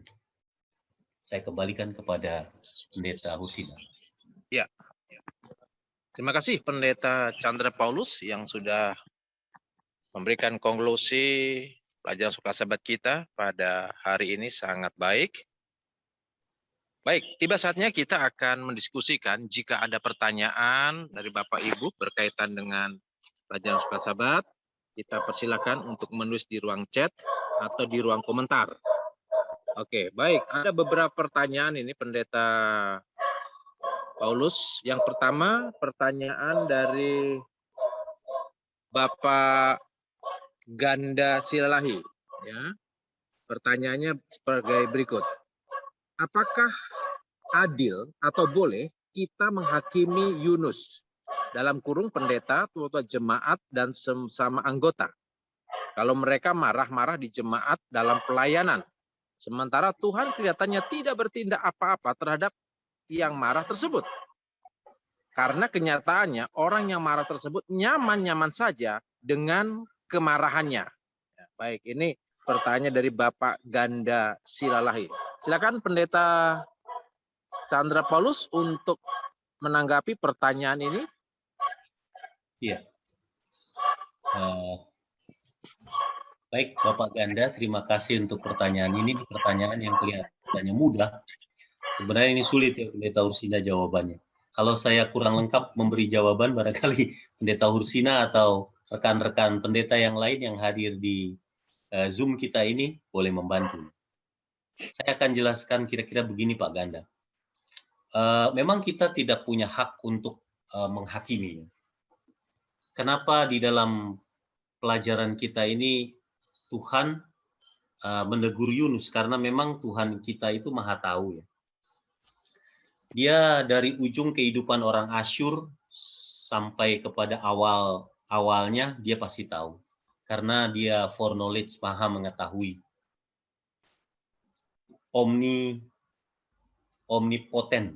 Saya kembalikan kepada Pendeta Hursina. Ya. Terima kasih Pendeta Chandra Paulus yang sudah memberikan konklusi pelajaran suka sahabat kita pada hari ini sangat baik. Baik, tiba saatnya kita akan mendiskusikan jika ada pertanyaan dari Bapak Ibu berkaitan dengan pelajaran suka sahabat, kita persilakan untuk menulis di ruang chat atau di ruang komentar. Oke, baik. Ada beberapa pertanyaan ini Pendeta Paulus. Yang pertama, pertanyaan dari Bapak Ganda Silalahi. Ya. Pertanyaannya sebagai berikut. Apakah adil atau boleh kita menghakimi Yunus dalam kurung pendeta, tua jemaat, dan sesama anggota kalau mereka marah-marah di jemaat dalam pelayanan, sementara Tuhan kelihatannya tidak bertindak apa-apa terhadap yang marah tersebut? Karena kenyataannya orang yang marah tersebut nyaman-nyaman saja dengan kemarahannya. Ya, baik, ini pertanyaan dari Bapak Ganda Silalahi. Silakan Pendeta Chandra Paulus untuk menanggapi pertanyaan ini. Iya. Baik, Bapak Ganda, terima kasih untuk pertanyaan ini. Pertanyaan yang kelihatannya mudah. Sebenarnya ini sulit ya Pendeta Hursina jawabannya. Kalau saya kurang lengkap memberi jawaban, barangkali Pendeta Hursina atau rekan-rekan pendeta yang lain yang hadir di Zoom kita ini boleh membantu. Saya akan jelaskan kira-kira begini Pak Ganda. Memang kita tidak punya hak untuk menghakimi. Kenapa di dalam pelajaran kita ini Tuhan menegur Yunus? Karena memang Tuhan kita itu maha tahu ya. Dia dari ujung kehidupan orang Asyur sampai kepada awalnya dia pasti tahu. Karena dia foreknowledge, maha mengetahui. Omnipoten,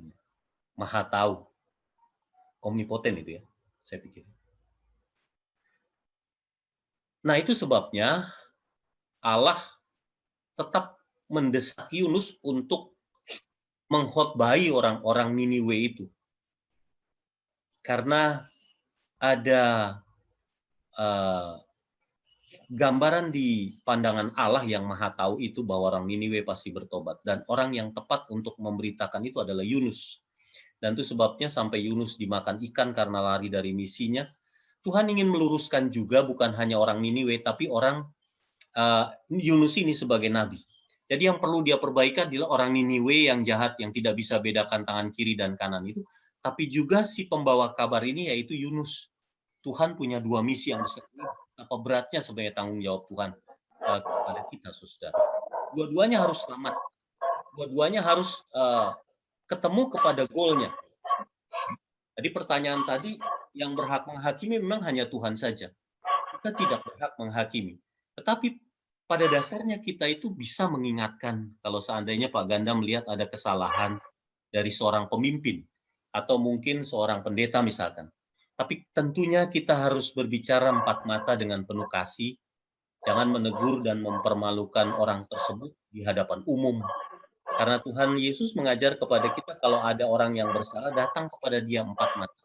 maha tahu. Omnipoten itu ya, saya pikir. Nah itu sebabnya Allah tetap mendesak Yunus untuk mengkhotbahi orang-orang Niniwe itu. Karena ada gambaran di pandangan Allah yang maha tahu itu bahwa orang Niniwe pasti bertobat. Dan orang yang tepat untuk memberitakan itu adalah Yunus. Dan itu sebabnya sampai Yunus dimakan ikan karena lari dari misinya. Tuhan ingin meluruskan juga bukan hanya orang Niniwe, tapi orang Yunus ini sebagai nabi. Jadi yang perlu dia perbaiki adalah orang Niniwe yang jahat, yang tidak bisa bedakan tangan kiri dan kanan itu. Tapi juga si pembawa kabar ini yaitu Yunus. Tuhan punya dua misi yang besar. Apa beratnya sebagai tanggung jawab Tuhan kepada kita, saudara. Dua-duanya harus selamat. Dua-duanya harus ketemu kepada goalnya. Jadi pertanyaan tadi, yang berhak menghakimi memang hanya Tuhan saja. Kita tidak berhak menghakimi. Tetapi pada dasarnya kita itu bisa mengingatkan kalau seandainya Pak Ganda melihat ada kesalahan dari seorang pemimpin atau mungkin seorang pendeta misalkan. Tapi tentunya kita harus berbicara empat mata dengan penuh kasih. Jangan menegur dan mempermalukan orang tersebut di hadapan umum. Karena Tuhan Yesus mengajar kepada kita kalau ada orang yang bersalah, datang kepada dia empat mata.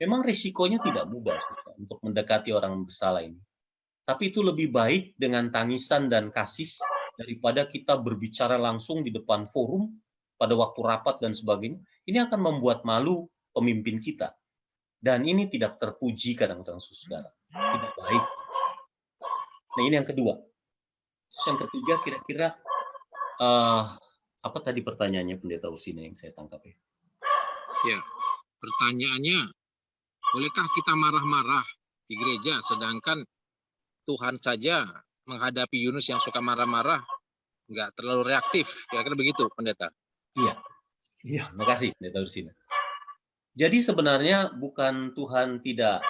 Memang risikonya tidak mudah susah, untuk mendekati orang bersalah ini. Tapi itu lebih baik dengan tangisan dan kasih daripada kita berbicara langsung di depan forum pada waktu rapat dan sebagainya. Ini akan membuat malu pemimpin kita. Dan ini tidak terpuji kadang-kadang saudara. Tidak baik. Nah ini yang kedua. Terus yang ketiga kira-kira apa tadi pertanyaannya Pendeta Hursina yang saya tangkap ya? Ya, pertanyaannya, bolehkah kita marah-marah di gereja sedangkan Tuhan saja menghadapi Yunus yang suka marah-marah, nggak terlalu reaktif, kira-kira begitu, Pendeta? Iya, makasih, Pendeta Hursina. Jadi sebenarnya bukan Tuhan tidak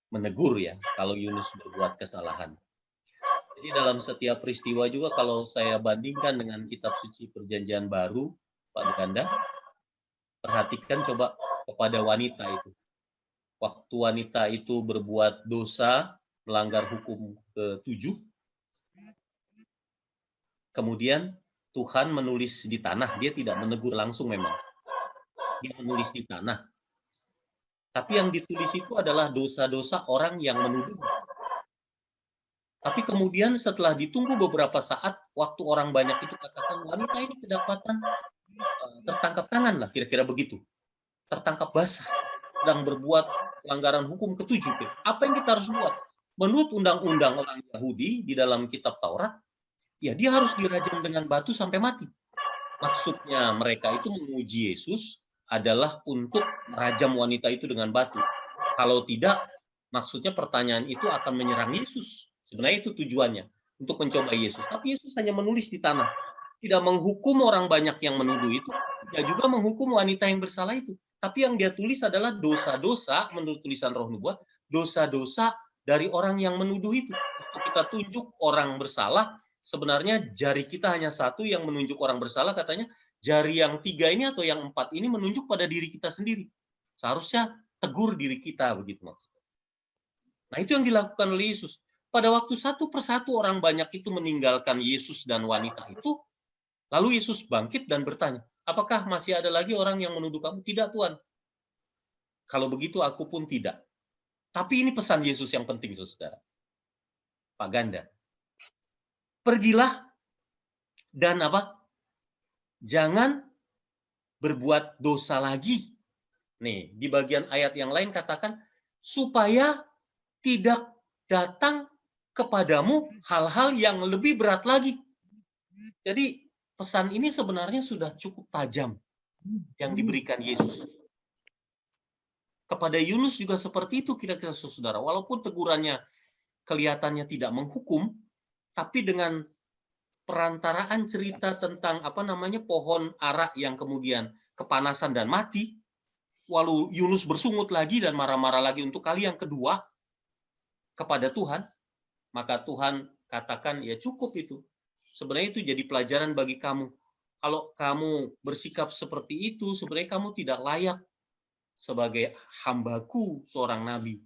menegur ya, kalau Yunus berbuat kesalahan. Jadi dalam setiap peristiwa juga kalau saya bandingkan dengan kitab suci Perjanjian Baru, Pak Ganda, perhatikan coba kepada wanita itu. Waktu wanita itu berbuat dosa, melanggar hukum ke-7, kemudian Tuhan menulis di tanah. Dia tidak menegur langsung memang. Dia menulis di tanah. Tapi yang ditulis itu adalah dosa-dosa orang yang menuduh. Tapi kemudian setelah ditunggu beberapa saat, waktu orang banyak itu katakan, wanita ini kedapatan tertangkap tangan lah, kira-kira begitu. Tertangkap basah, sedang berbuat pelanggaran hukum ke-7. Apa yang kita harus buat? Menurut undang-undang orang Yahudi di dalam kitab Taurat, ya dia harus dirajam dengan batu sampai mati. Maksudnya mereka itu menguji Yesus adalah untuk merajam wanita itu dengan batu. Kalau tidak, maksudnya pertanyaan itu akan menyerang Yesus. Sebenarnya itu tujuannya, untuk mencoba Yesus. Tapi Yesus hanya menulis di tanah. Tidak menghukum orang banyak yang menuduh itu, tidak juga menghukum wanita yang bersalah itu. Tapi yang dia tulis adalah dosa-dosa, menurut tulisan Roh Nubuat, dosa-dosa dari orang yang menuduh itu. Waktu kita tunjuk orang bersalah, sebenarnya jari kita hanya satu yang menunjuk orang bersalah, katanya jari yang 3 ini atau yang 4 ini menunjuk pada diri kita sendiri. Seharusnya tegur diri kita, begitu maksudnya. Nah, itu yang dilakukan oleh Yesus. Pada waktu satu persatu orang banyak itu meninggalkan Yesus dan wanita itu, lalu Yesus bangkit dan bertanya, apakah masih ada lagi orang yang menuduh kamu? Tidak, Tuhan. Kalau begitu aku pun tidak. Tapi ini pesan Yesus yang penting, saudara. Pak Ganda. Pergilah dan apa? Jangan berbuat dosa lagi. Nih, di bagian ayat yang lain katakan, supaya tidak datang kepadamu hal-hal yang lebih berat lagi. Jadi pesan ini sebenarnya sudah cukup tajam yang diberikan Yesus. Kepada Yunus juga seperti itu kira-kira, saudara. Walaupun tegurannya kelihatannya tidak menghukum, tapi dengan perantaraan cerita tentang pohon ara yang kemudian kepanasan dan mati, lalu Yunus bersungut lagi dan marah-marah lagi untuk kali yang kedua kepada Tuhan, maka Tuhan katakan, ya cukup itu. Sebenarnya itu jadi pelajaran bagi kamu. Kalau kamu bersikap seperti itu, sebenarnya kamu tidak layak sebagai hambaku, seorang nabi.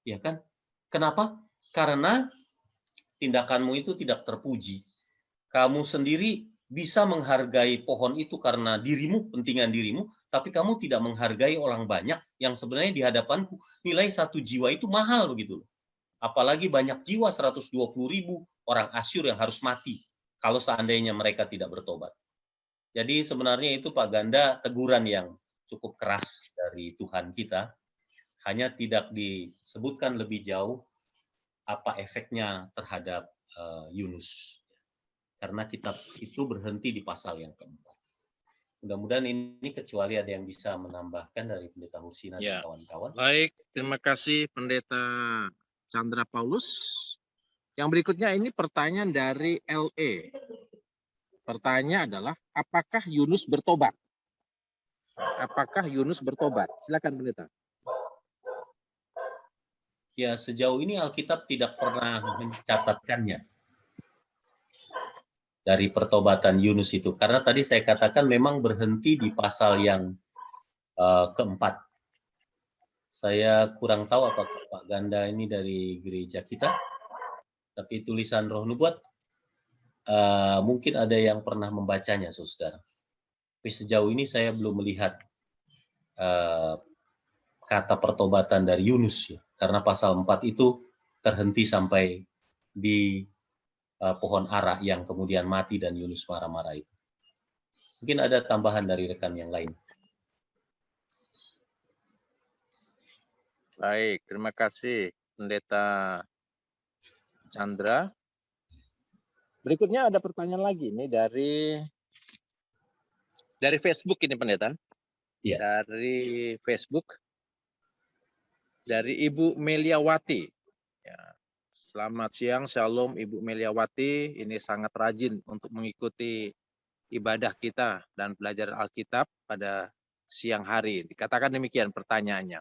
Ya kan? Kenapa? Karena tindakanmu itu tidak terpuji. Kamu sendiri bisa menghargai pohon itu karena dirimu, pentingan dirimu, tapi kamu tidak menghargai orang banyak yang sebenarnya di hadapanku nilai 1 jiwa itu mahal begitu. Apalagi banyak jiwa, 120.000 orang Asyur yang harus mati kalau seandainya mereka tidak bertobat. Jadi sebenarnya itu Pak Ganda teguran yang cukup keras dari Tuhan kita, hanya tidak disebutkan lebih jauh apa efeknya terhadap Yunus. Karena kitab itu berhenti di pasal yang keempat. Mudah-mudahan ini kecuali ada yang bisa menambahkan dari Pendeta Husina dan kawan-kawan. Baik, terima kasih Pendeta Chandra Paulus. Yang berikutnya ini pertanyaan dari LE. Pertanyaan adalah, apakah Yunus bertobat? Apakah Yunus bertobat? Silakan Pendeta. Ya, sejauh ini Alkitab tidak pernah mencatatkannya dari pertobatan Yunus itu. Karena tadi saya katakan memang berhenti di pasal yang keempat. Saya kurang tahu apakah Pak Ganda ini dari gereja kita, tapi tulisan Roh Nubuat mungkin ada yang pernah membacanya, saudara. Tapi sejauh ini saya belum melihat kata pertobatan dari Yunus, ya. Karena pasal 4 itu terhenti sampai di pohon ara yang kemudian mati dan Yunus marah-marah itu. Mungkin ada tambahan dari rekan yang lain. Baik, terima kasih Pendeta Chandra. Berikutnya ada pertanyaan lagi nih dari Facebook ini Pendeta. Iya. Dari Facebook. Dari Ibu Meliawati. Ya. Selamat siang, Shalom Ibu Meliawati. Ini sangat rajin untuk mengikuti ibadah kita dan belajar Alkitab pada siang hari. Dikatakan demikian pertanyaannya.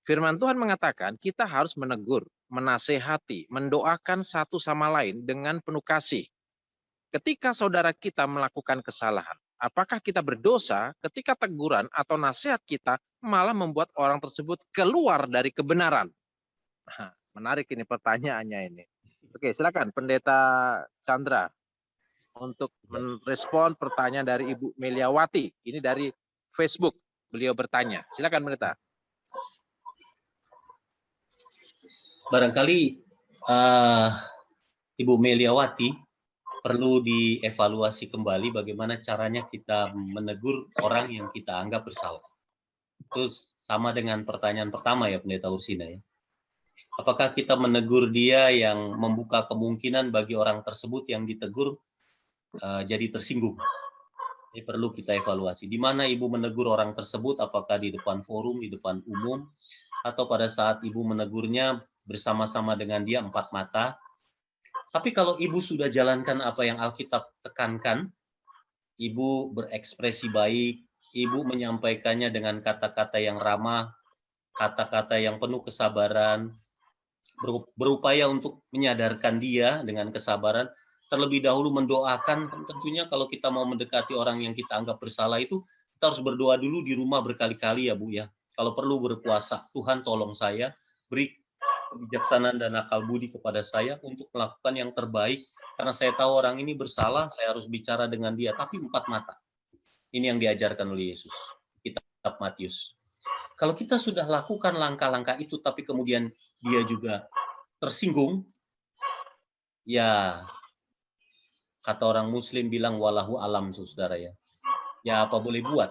Firman Tuhan mengatakan kita harus menegur, menasehati, mendoakan satu sama lain dengan penuh kasih. Ketika saudara kita melakukan kesalahan, apakah kita berdosa ketika teguran atau nasihat kita malah membuat orang tersebut keluar dari kebenaran? Menarik ini pertanyaannya ini. Oke, silakan Pendeta Chandra. untuk merespon pertanyaan dari Ibu Meliawati. Ini dari Facebook. Beliau bertanya. Silakan Pendeta. Barangkali Ibu Meliawati perlu dievaluasi kembali bagaimana caranya kita menegur orang yang kita anggap bersalah. Itu sama dengan pertanyaan pertama ya Pendeta Ursina ya. Apakah kita menegur dia yang membuka kemungkinan bagi orang tersebut yang ditegur jadi tersinggung? Ini perlu kita evaluasi. Di mana Ibu menegur orang tersebut, apakah di depan forum, di depan umum, atau pada saat Ibu menegurnya bersama-sama dengan dia empat mata. Tapi kalau Ibu sudah jalankan apa yang Alkitab tekankan, Ibu berekspresi baik, Ibu menyampaikannya dengan kata-kata yang ramah, kata-kata yang penuh kesabaran, berupaya untuk menyadarkan dia dengan kesabaran, terlebih dahulu mendoakan. Tentunya kalau kita mau mendekati orang yang kita anggap bersalah itu, kita harus berdoa dulu di rumah berkali-kali ya Bu ya. Kalau perlu berpuasa, Tuhan tolong saya, beri kebijaksanaan dan akal budi kepada saya untuk melakukan yang terbaik, karena saya tahu orang ini bersalah, saya harus bicara dengan dia, tapi empat mata. Ini yang diajarkan oleh Yesus, kitab Matius. Kalau kita sudah lakukan langkah-langkah itu, tapi kemudian dia juga tersinggung, ya kata orang Muslim bilang walahu alam, saudara ya. Ya apa boleh buat.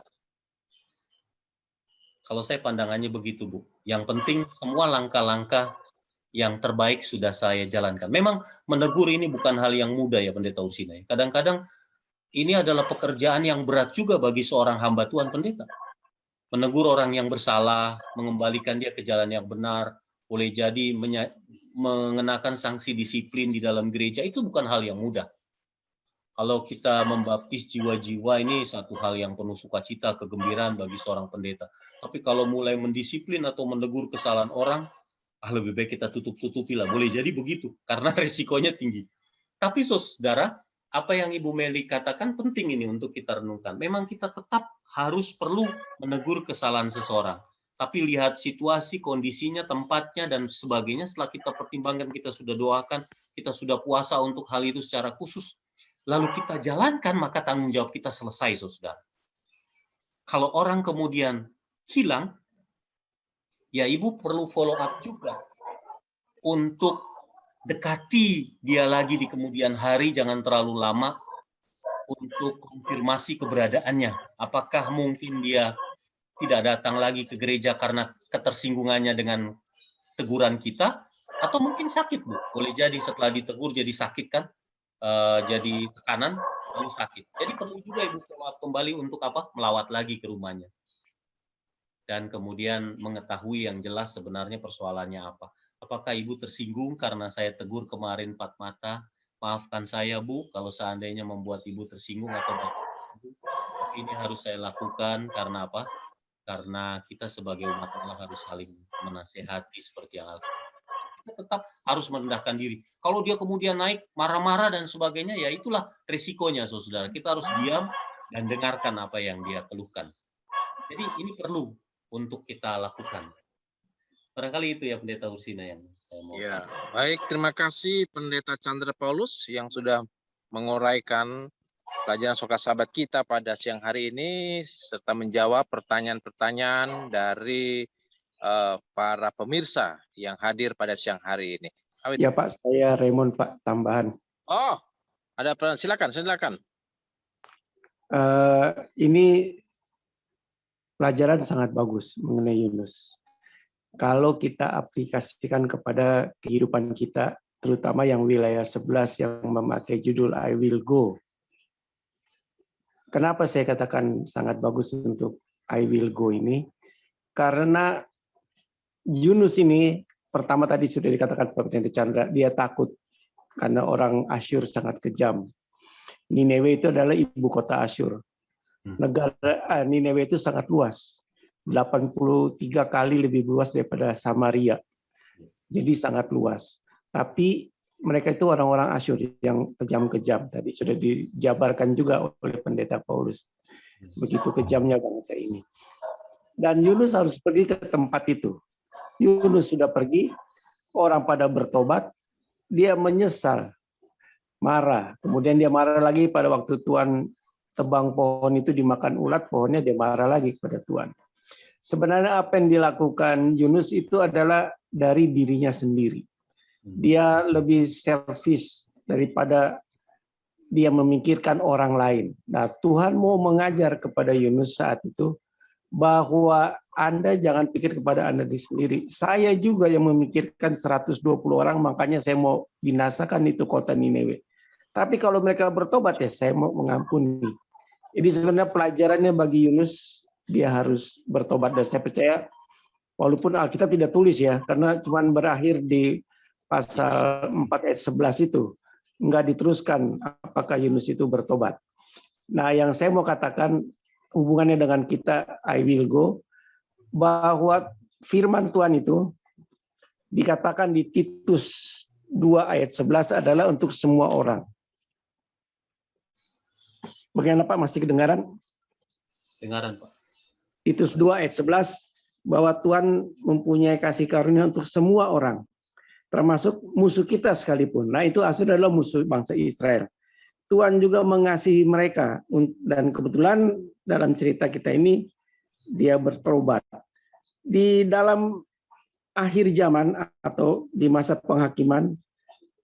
Kalau saya pandangannya begitu Bu. Yang penting semua langkah-langkah yang terbaik sudah saya jalankan. Memang menegur ini bukan hal yang mudah ya Pendeta Ursina. Kadang-kadang ini adalah pekerjaan yang berat juga bagi seorang hamba Tuhan Pendeta. Menegur orang yang bersalah, mengembalikan dia ke jalan yang benar, boleh jadi mengenakan sanksi disiplin di dalam gereja, itu bukan hal yang mudah. Kalau kita membaptis jiwa-jiwa, ini satu hal yang penuh sukacita, kegembiraan bagi seorang pendeta. Tapi kalau mulai mendisiplin atau menegur kesalahan orang, lebih baik kita tutup-tutupi lah. Boleh jadi begitu, karena risikonya tinggi. Tapi saudara, apa yang Ibu Meli katakan penting ini untuk kita renungkan. Memang kita tetap harus perlu menegur kesalahan seseorang. Tapi lihat situasi, kondisinya, tempatnya, dan sebagainya. Setelah kita pertimbangkan, kita sudah doakan, kita sudah puasa untuk hal itu secara khusus. Lalu kita jalankan, maka tanggung jawab kita selesai, saudara. Kalau orang kemudian hilang, ya Ibu perlu follow up juga. Untuk dekati dia lagi di kemudian hari, jangan terlalu lama, untuk konfirmasi keberadaannya. Apakah mungkin dia tidak datang lagi ke gereja karena ketersinggungannya dengan teguran kita, atau mungkin sakit Bu. Boleh jadi setelah ditegur jadi sakit kan, jadi tekanan, lalu sakit. Jadi perlu juga Ibu follow up kembali untuk apa? Melawat lagi ke rumahnya. Dan kemudian mengetahui yang jelas sebenarnya persoalannya apa. Apakah Ibu tersinggung karena saya tegur kemarin empat mata? Maafkan saya Bu, kalau seandainya membuat Ibu tersinggung atau tapi ini harus saya lakukan karena apa? Karena kita sebagai umat Allah harus saling menasehati seperti yang Alkitab. Kita tetap harus merendahkan diri. Kalau dia kemudian naik, marah-marah dan sebagainya, ya itulah risikonya, saudara. Kita harus diam dan dengarkan apa yang dia keluhkan. Jadi ini perlu untuk kita lakukan. Barangkali itu ya Pendeta Ursina yang saya mau. Ya, baik, terima kasih Pendeta Chandra Paulus yang sudah menguraikan pelajaran Soka Sabat kita pada siang hari ini serta menjawab pertanyaan-pertanyaan dari para pemirsa yang hadir pada siang hari ini. Ya Pak, saya Raymond Pak, tambahan. Oh, ada silakan. Ini pelajaran sangat bagus mengenai Yunus. Kalau kita aplikasikan kepada kehidupan kita, terutama yang wilayah 11 yang memakai judul I Will Go. Kenapa saya katakan sangat bagus untuk I Will Go ini? Karena Yunus ini, pertama tadi sudah dikatakan Pak Pendeta Chandra, dia takut karena orang Asyur sangat kejam. Nineveh itu adalah ibu kota Asyur. Negara Nineveh itu sangat luas. 83 kali lebih luas daripada Samaria. Jadi sangat luas. Tapi mereka itu orang-orang Asyur yang kejam-kejam. Tadi sudah dijabarkan juga oleh Pendeta Paulus. Begitu kejamnya bangsa ini. Dan Yunus harus pergi ke tempat itu. Yunus sudah pergi, orang pada bertobat, dia menyesal. marah. Kemudian dia marah lagi pada waktu Tuhan tebang pohon itu dimakan ulat, pohonnya dia marah lagi kepada Tuhan. Sebenarnya apa yang dilakukan Yunus itu adalah dari dirinya sendiri. Dia lebih selfish daripada dia memikirkan orang lain. Nah, Tuhan mau mengajar kepada Yunus saat itu bahwa Anda jangan pikir kepada Anda sendiri. Saya juga yang memikirkan 120 orang, makanya saya mau binasakan itu kota Niniwe. Tapi kalau mereka bertobat ya saya mau mengampuni. Jadi sebenarnya pelajarannya bagi Yunus, dia harus bertobat. Dan saya percaya, walaupun Alkitab tidak tulis ya, karena cuma berakhir di pasal 4 ayat 11 itu, enggak diteruskan apakah Yunus itu bertobat. Nah, yang saya mau katakan hubungannya dengan kita, I will go, bahwa firman Tuhan itu dikatakan di Titus 2 ayat 11 adalah untuk semua orang. Bagaimana Pak, masih kedengaran? Dengaran Pak. Titus 2 ayat 11 bahwa Tuhan mempunyai kasih karunia untuk semua orang, termasuk musuh kita sekalipun. Nah, itu asal adalah musuh bangsa Israel. Tuhan juga mengasihi mereka, dan kebetulan dalam cerita kita ini dia bertobat. Di dalam akhir zaman atau di masa penghakiman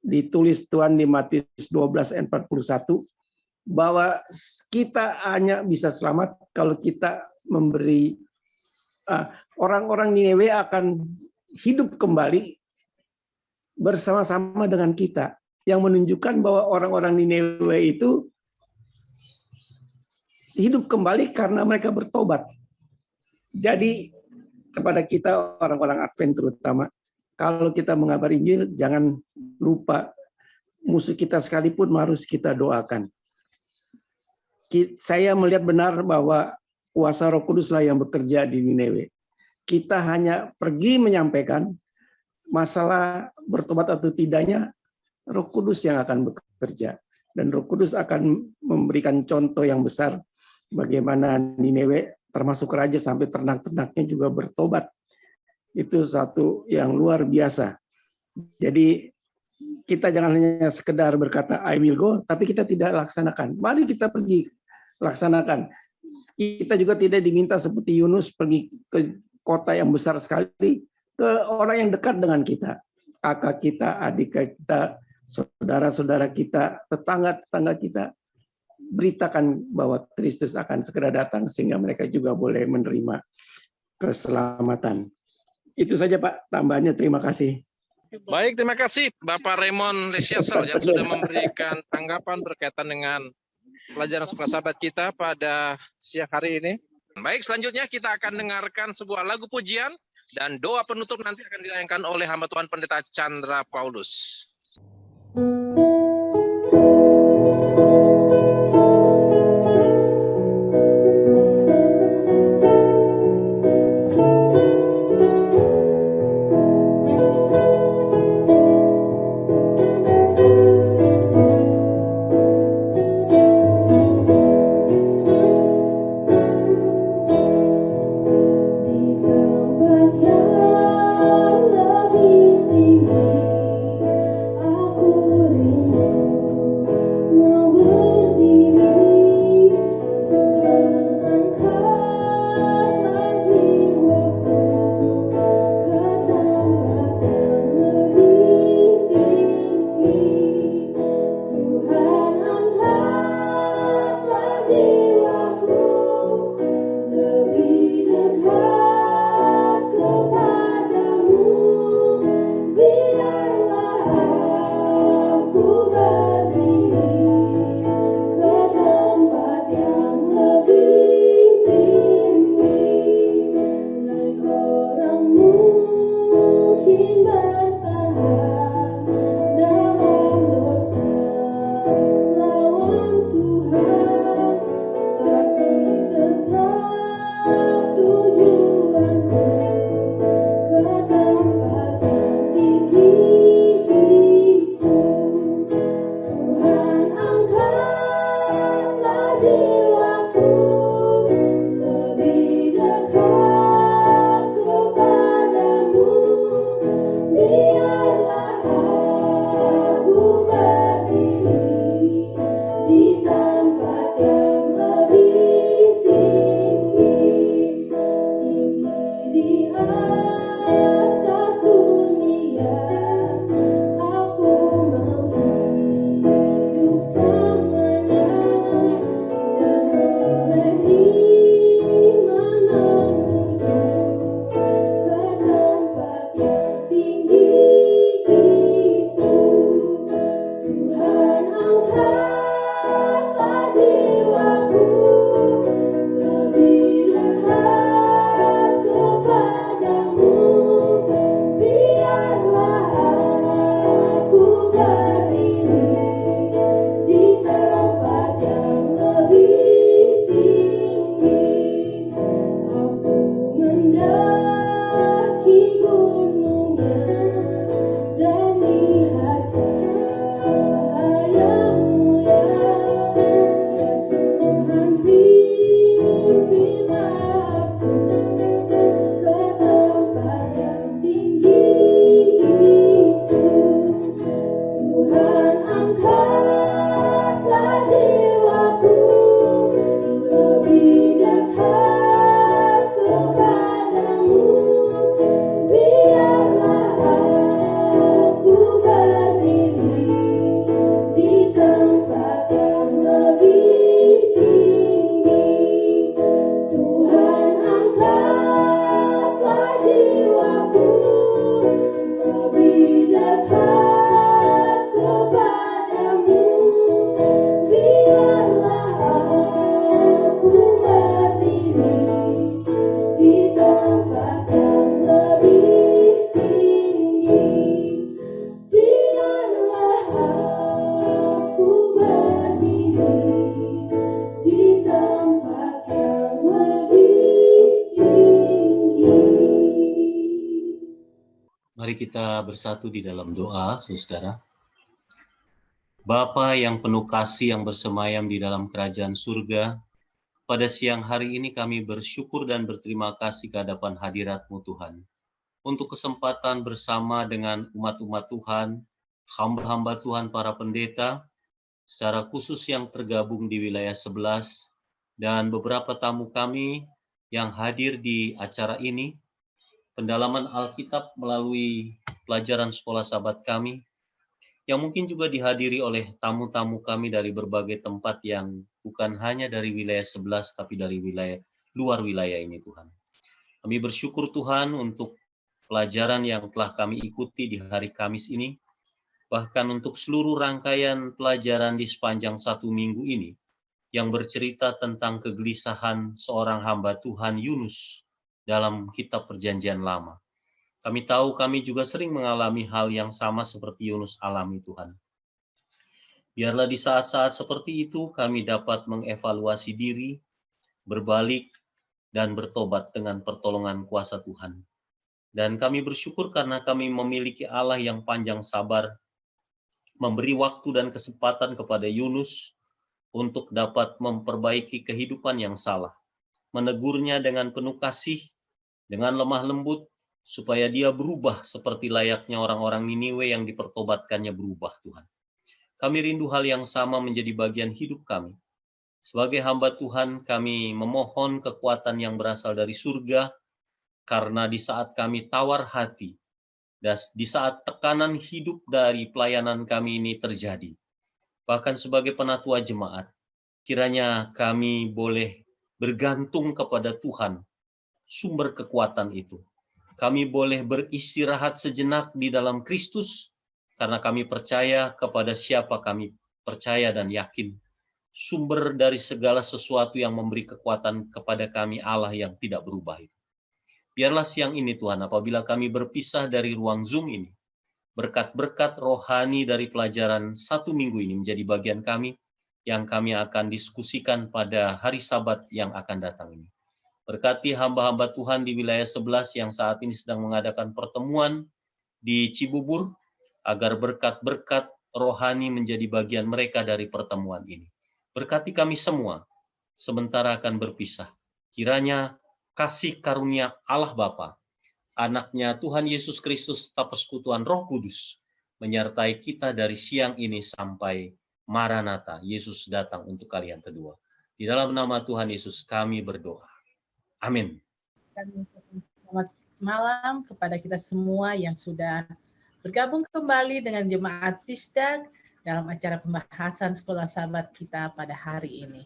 ditulis Tuhan di Matius 12 ayat 41 bahwa kita hanya bisa selamat kalau kita memberi orang-orang Niniwe akan hidup kembali bersama-sama dengan kita, yang menunjukkan bahwa orang-orang Niniwe itu hidup kembali karena mereka bertobat. Jadi kepada kita orang-orang Advent terutama, kalau kita mengabar Injil jangan lupa musuh kita sekalipun harus kita doakan. Saya melihat benar bahwa kuasa Roh Kuduslah yang bekerja di Niniwe. Kita hanya pergi menyampaikan, masalah bertobat atau tidaknya Roh Kudus yang akan bekerja, dan Roh Kudus akan memberikan contoh yang besar bagaimana Niniwe termasuk raja sampai ternak-ternaknya juga bertobat. Itu satu yang luar biasa. Jadi kita jangan hanya sekedar berkata I will go, tapi kita tidak laksanakan. Mari kita pergi laksanakan. Kita juga tidak diminta seperti Yunus pergi ke kota yang besar sekali, ke orang yang dekat dengan kita, kakak kita, adik kita, saudara-saudara kita, tetangga-tetangga kita. Beritakan bahwa Kristus akan segera datang sehingga mereka juga boleh menerima keselamatan. Itu saja Pak, tambahannya. Terima kasih. Baik, terima kasih Bapak Raymond Lesiasal yang sudah memberikan tanggapan berkaitan dengan pelajaran sekolah sahabat kita pada siang hari ini. Baik, selanjutnya kita akan dengarkan sebuah lagu pujian dan doa penutup nanti akan dilayangkan oleh hamba Tuhan Pendeta Chandra Paulus. Aku rindu Mari kita bersatu di dalam doa, saudara. Bapa yang penuh kasih yang bersemayam di dalam kerajaan surga, pada siang hari ini kami bersyukur dan berterima kasih ke hadapan hadirat-Mu Tuhan. Untuk kesempatan bersama dengan umat-umat Tuhan, hamba-hamba Tuhan para pendeta, secara khusus yang tergabung di wilayah 11, dan beberapa tamu kami yang hadir di acara ini, pendalaman Alkitab melalui pelajaran sekolah sahabat kami, yang mungkin juga dihadiri oleh tamu-tamu kami dari berbagai tempat yang bukan hanya dari wilayah 11, tapi dari luar wilayah ini Tuhan. Kami bersyukur Tuhan untuk pelajaran yang telah kami ikuti di hari Kamis ini, bahkan untuk seluruh rangkaian pelajaran di sepanjang 1 minggu ini, yang bercerita tentang kegelisahan seorang hamba Tuhan Yunus dalam kitab Perjanjian Lama. Kami tahu kami juga sering mengalami hal yang sama seperti Yunus alami Tuhan. Biarlah di saat-saat seperti itu kami dapat mengevaluasi diri, berbalik, dan bertobat dengan pertolongan kuasa Tuhan. Dan kami bersyukur karena kami memiliki Allah yang panjang sabar, memberi waktu dan kesempatan kepada Yunus untuk dapat memperbaiki kehidupan yang salah, menegurnya dengan penuh kasih, dengan lemah lembut, supaya dia berubah seperti layaknya orang-orang Niniwe yang dipertobatkannya berubah, Tuhan. Kami rindu hal yang sama menjadi bagian hidup kami. Sebagai hamba Tuhan, kami memohon kekuatan yang berasal dari surga, karena di saat kami tawar hati, dan di saat tekanan hidup dari pelayanan kami ini terjadi, bahkan sebagai penatua jemaat, kiranya kami boleh bergantung kepada Tuhan, sumber kekuatan itu. Kami boleh beristirahat sejenak di dalam Kristus, karena kami percaya kepada siapa kami percaya dan yakin. Sumber dari segala sesuatu yang memberi kekuatan kepada kami, Allah yang tidak berubah itu. Biarlah siang ini Tuhan, apabila kami berpisah dari ruang Zoom ini, berkat-berkat rohani dari pelajaran 1 minggu ini menjadi bagian kami, yang kami akan diskusikan pada hari Sabat yang akan datang ini. Berkati hamba-hamba Tuhan di wilayah 11 yang saat ini sedang mengadakan pertemuan di Cibubur, agar berkat-berkat rohani menjadi bagian mereka dari pertemuan ini. Berkati kami semua, sementara akan berpisah. Kiranya kasih karunia Allah Bapa, Anaknya Tuhan Yesus Kristus, serta persekutuan Roh Kudus, menyertai kita dari siang ini sampai Maranatha, Yesus datang untuk kali yang kedua. Di dalam nama Tuhan Yesus kami berdoa. Amin. Selamat malam kepada kita semua yang sudah bergabung kembali dengan Jemaat Fisdak dalam acara pembahasan sekolah sahabat kita pada hari ini.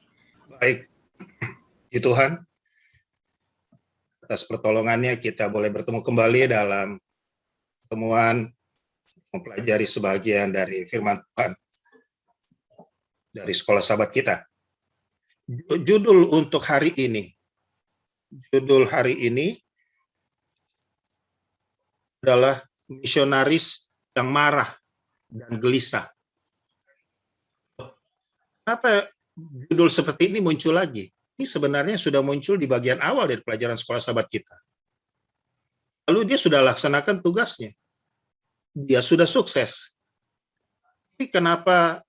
Baik, ya Tuhan, atas pertolongannya kita boleh bertemu kembali dalam pertemuan mempelajari sebagian dari firman Tuhan dari sekolah sahabat kita. Judul untuk hari ini adalah misionaris yang marah dan gelisah. Kenapa judul seperti ini muncul lagi? Ini sebenarnya sudah muncul di bagian awal dari pelajaran sekolah sahabat kita. Lalu dia sudah laksanakan tugasnya. Dia sudah sukses. Tapi kenapa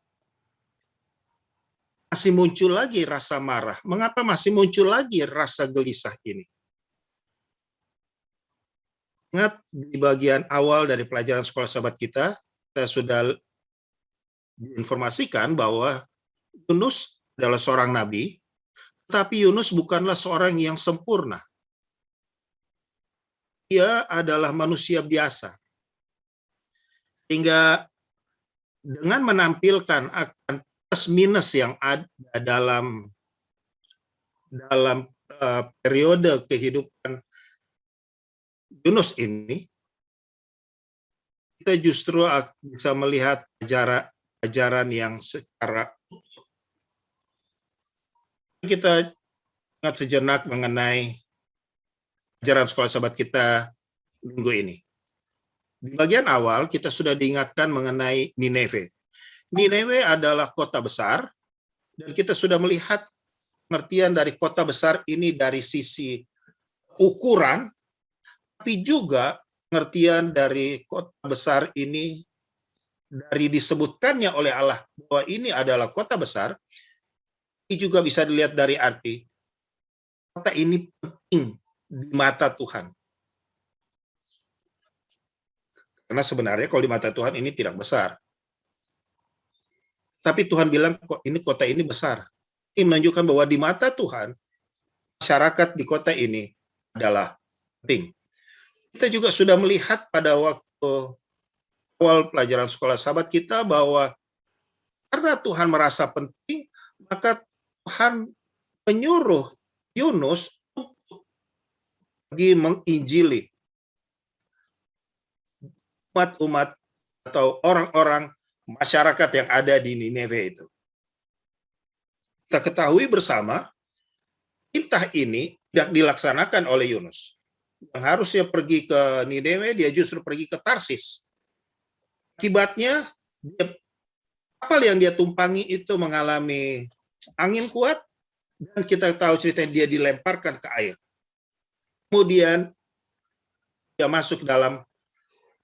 masih muncul lagi rasa marah? Mengapa masih muncul lagi rasa gelisah ini? Ingat di bagian awal dari pelajaran sekolah sahabat kita sudah diinformasikan bahwa Yunus adalah seorang nabi, tetapi Yunus bukanlah seorang yang sempurna. Dia adalah manusia biasa. Sehingga dengan menampilkan akan plus minus yang ada dalam periode kehidupan Yunus ini, kita justru bisa melihat ajaran yang secara kita ingat sejenak mengenai ajaran sekolah sahabat kita minggu ini. Di bagian awal kita sudah diingatkan mengenai Nineve. Nineve adalah kota besar, dan kita sudah melihat pengertian dari kota besar ini dari sisi ukuran, tapi juga pengertian dari kota besar ini, dari disebutkannya oleh Allah bahwa ini adalah kota besar, ini juga bisa dilihat dari arti kota ini penting di mata Tuhan. Karena sebenarnya kalau di mata Tuhan ini tidak besar. Tapi Tuhan bilang kok ini kota ini besar. Ini menunjukkan bahwa di mata Tuhan, masyarakat di kota ini adalah penting. Kita juga sudah melihat pada waktu awal pelajaran sekolah sahabat kita bahwa karena Tuhan merasa penting, maka Tuhan menyuruh Yunus untuk pergi menginjili umat-umat atau orang-orang masyarakat yang ada di Nineve itu. Kita ketahui bersama, perintah ini tidak dilaksanakan oleh Yunus. Yang harusnya pergi ke Nineve, dia justru pergi ke Tarsis. Akibatnya, kapal yang dia tumpangi itu mengalami angin kuat, dan kita tahu ceritanya dia dilemparkan ke air. Kemudian, dia masuk dalam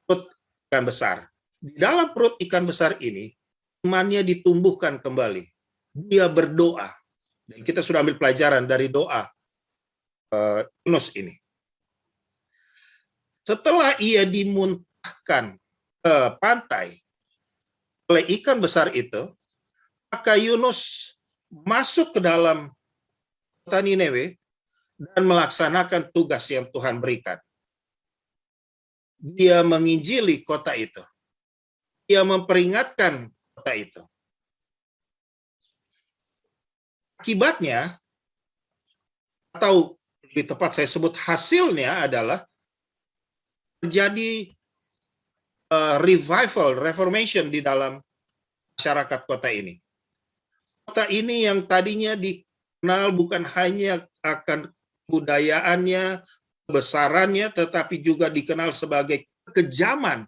perut ikan besar. Di dalam perut ikan besar ini, imannya ditumbuhkan kembali. Dia berdoa. Dan kita sudah ambil pelajaran dari doa Yunus ini. Setelah ia dimuntahkan ke pantai oleh ikan besar itu, maka Yunus masuk ke dalam kota Nineve dan melaksanakan tugas yang Tuhan berikan. Dia menginjili kota itu. Dia memperingatkan kota itu. Akibatnya, atau lebih tepat saya sebut hasilnya adalah terjadi revival, reformation di dalam masyarakat kota ini. Kota ini yang tadinya dikenal bukan hanya akan budayaannya, kebesarannya, tetapi juga dikenal sebagai kekejaman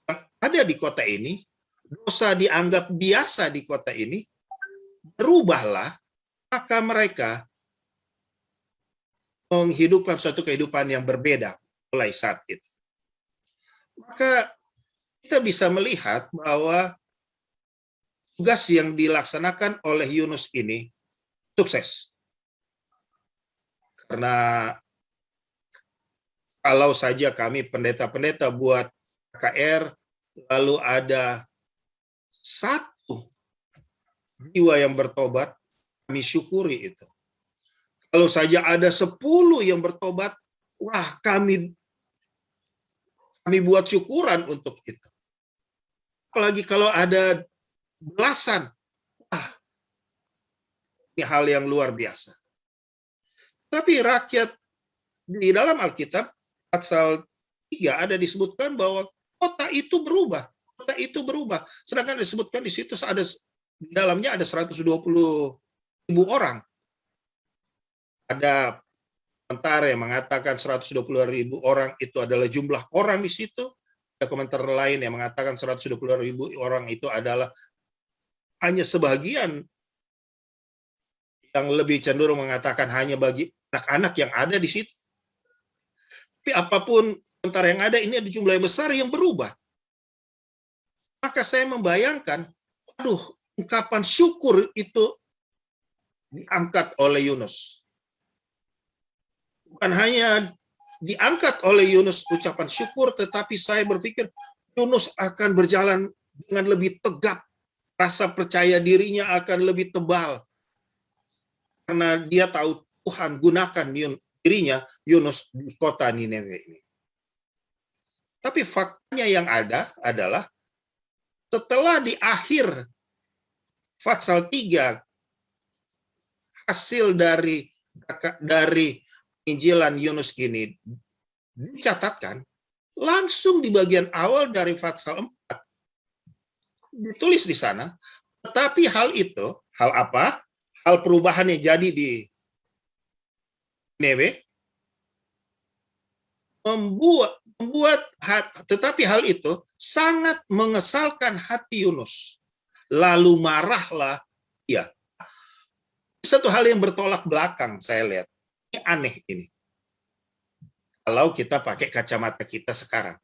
yang ada di kota ini, dosa dianggap biasa di kota ini, berubahlah, maka mereka menghidupkan suatu kehidupan yang berbeda mulai saat itu. Maka kita bisa melihat bahwa tugas yang dilaksanakan oleh Yunus ini sukses. Karena kalau saja kami pendeta-pendeta buat KKR, lalu ada satu jiwa yang bertobat, kami syukuri itu. Kalau saja ada 10 yang bertobat, wah kami buat syukuran untuk itu. Apalagi kalau ada belasan, wah ini hal yang luar biasa. Tapi rakyat di dalam Alkitab, pasal 3 ada disebutkan bahwa kota itu berubah. Kota itu berubah. Sedangkan disebutkan di situ di dalamnya ada 120.000 orang. Ada komentar yang mengatakan 120.000 orang itu adalah jumlah orang di situ. Ada komentar lain yang mengatakan 120.000 orang itu adalah hanya sebagian, yang lebih cenderung mengatakan hanya bagi anak-anak yang ada di situ. Tapi apapun komentar yang ada, ini ada jumlah yang besar yang berubah. Maka saya membayangkan, aduh, ungkapan syukur itu diangkat oleh Yunus. Bukan hanya diangkat oleh Yunus ucapan syukur, tetapi saya berpikir Yunus akan berjalan dengan lebih tegap. Rasa percaya dirinya akan lebih tebal. Karena dia tahu Tuhan gunakan dirinya, Yunus, di kota Nineve ini. Tapi faktanya yang ada adalah setelah di akhir pasal 3, hasil dari Injilan Yunus ini dicatatkan, langsung di bagian awal dari pasal 4 ditulis di sana, tetapi hal itu, hal apa? Hal perubahan yang jadi di Nineve tetapi hal itu sangat mengesalkan hati Yunus. Lalu marahlah dia. Satu hal yang bertolak belakang saya lihat. Ini aneh ini. kalau kita pakai kacamata kita sekarang.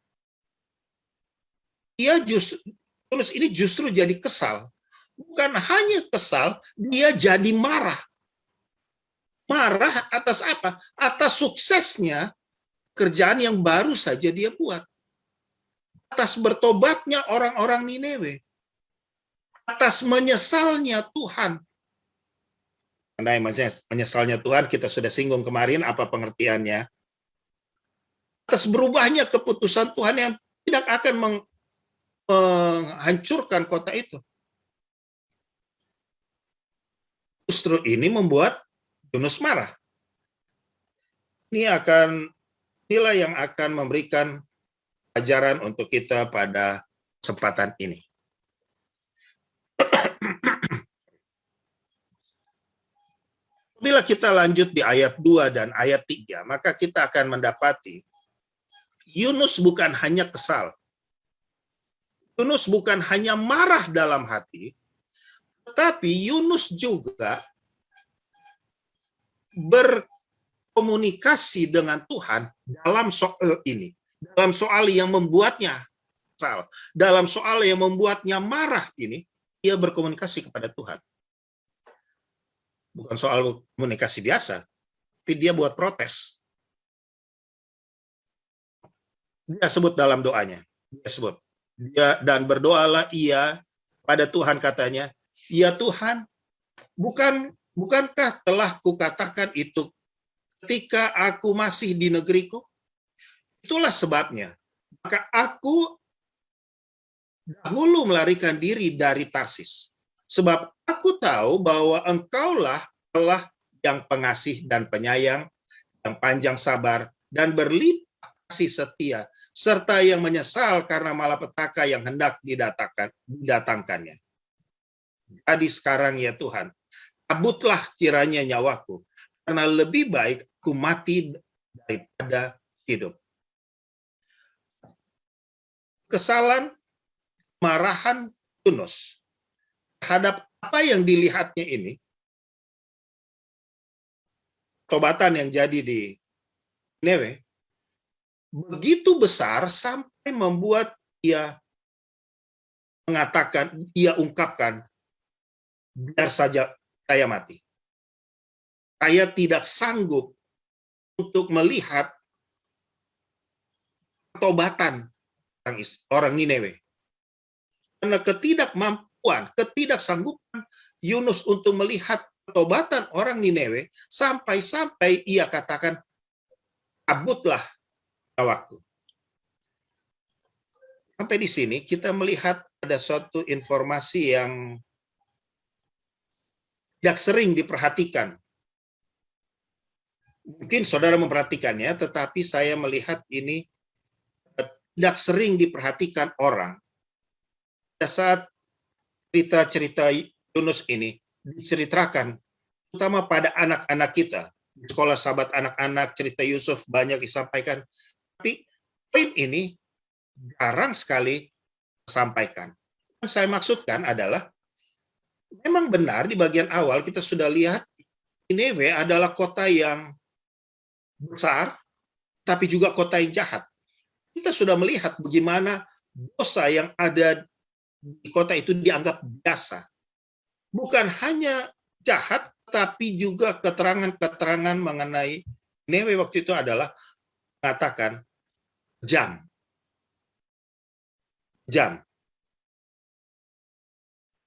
Yunus ini justru jadi kesal. Bukan hanya kesal, dia jadi marah. Marah atas apa? Atas suksesnya kerjaan yang baru saja dia buat. Atas bertobatnya orang-orang Nineve. Atas menyesalnya Tuhan. Karena menyesalnya Tuhan, kita sudah singgung kemarin apa pengertiannya. Atas berubahnya keputusan Tuhan yang tidak akan menghancurkan kota itu. Justru ini membuat Yunus marah. Inilah yang akan memberikan ajaran untuk kita pada kesempatan ini. Bila kita lanjut di ayat 2 dan ayat 3, maka kita akan mendapati Yunus bukan hanya kesal. Yunus bukan hanya marah dalam hati, tetapi Yunus juga berkomunikasi dengan Tuhan dalam soal ini. Dalam soal yang membuatnya kesal. Dalam soal yang membuatnya marah ini, dia berkomunikasi kepada Tuhan. Bukan soal komunikasi biasa, tapi dia buat protes. Dia sebut dalam doanya. Dan berdoalah ia pada Tuhan, katanya, ya Tuhan, bukankah telah kukatakan itu ketika aku masih di negeriku? Itulah sebabnya, maka aku dahulu melarikan diri dari Tarsis. Sebab aku tahu bahwa engkaulah Allah yang pengasih dan penyayang, yang panjang sabar, dan berlimpah kasih setia, serta yang menyesal karena malapetaka yang hendak didatangkannya. Jadi sekarang ya Tuhan, cabutlah kiranya nyawaku, karena lebih baik aku mati daripada hidup. Kesalahan, kemarahan Yunus terhadap apa yang dilihatnya ini, tobatan yang jadi di Nineve, begitu besar sampai membuat ia mengatakan, ia ungkapkan, biar saja saya mati. Saya tidak sanggup untuk melihat tobatan orang Nineve. Karena ketidaksanggupan Yunus untuk melihat tobatan orang Nineve, sampai-sampai ia katakan, cabutlah nyawaku. Sampai di sini kita melihat ada suatu informasi yang tidak sering diperhatikan. Mungkin saudara memperhatikannya, tetapi saya melihat ini tidak sering diperhatikan orang. Pada saat cerita-cerita Yunus ini diceritakan, terutama pada anak-anak kita. Di sekolah sahabat anak-anak, cerita Yusuf banyak disampaikan. Tapi poin ini jarang sekali disampaikan. Yang saya maksudkan adalah, memang benar di bagian awal kita sudah lihat Nineve adalah kota yang besar, tapi juga kota yang jahat. Kita sudah melihat bagaimana dosa yang ada di kota itu dianggap biasa. Bukan hanya jahat, tapi juga keterangan-keterangan mengenai Nineve waktu itu adalah mengatakan jam.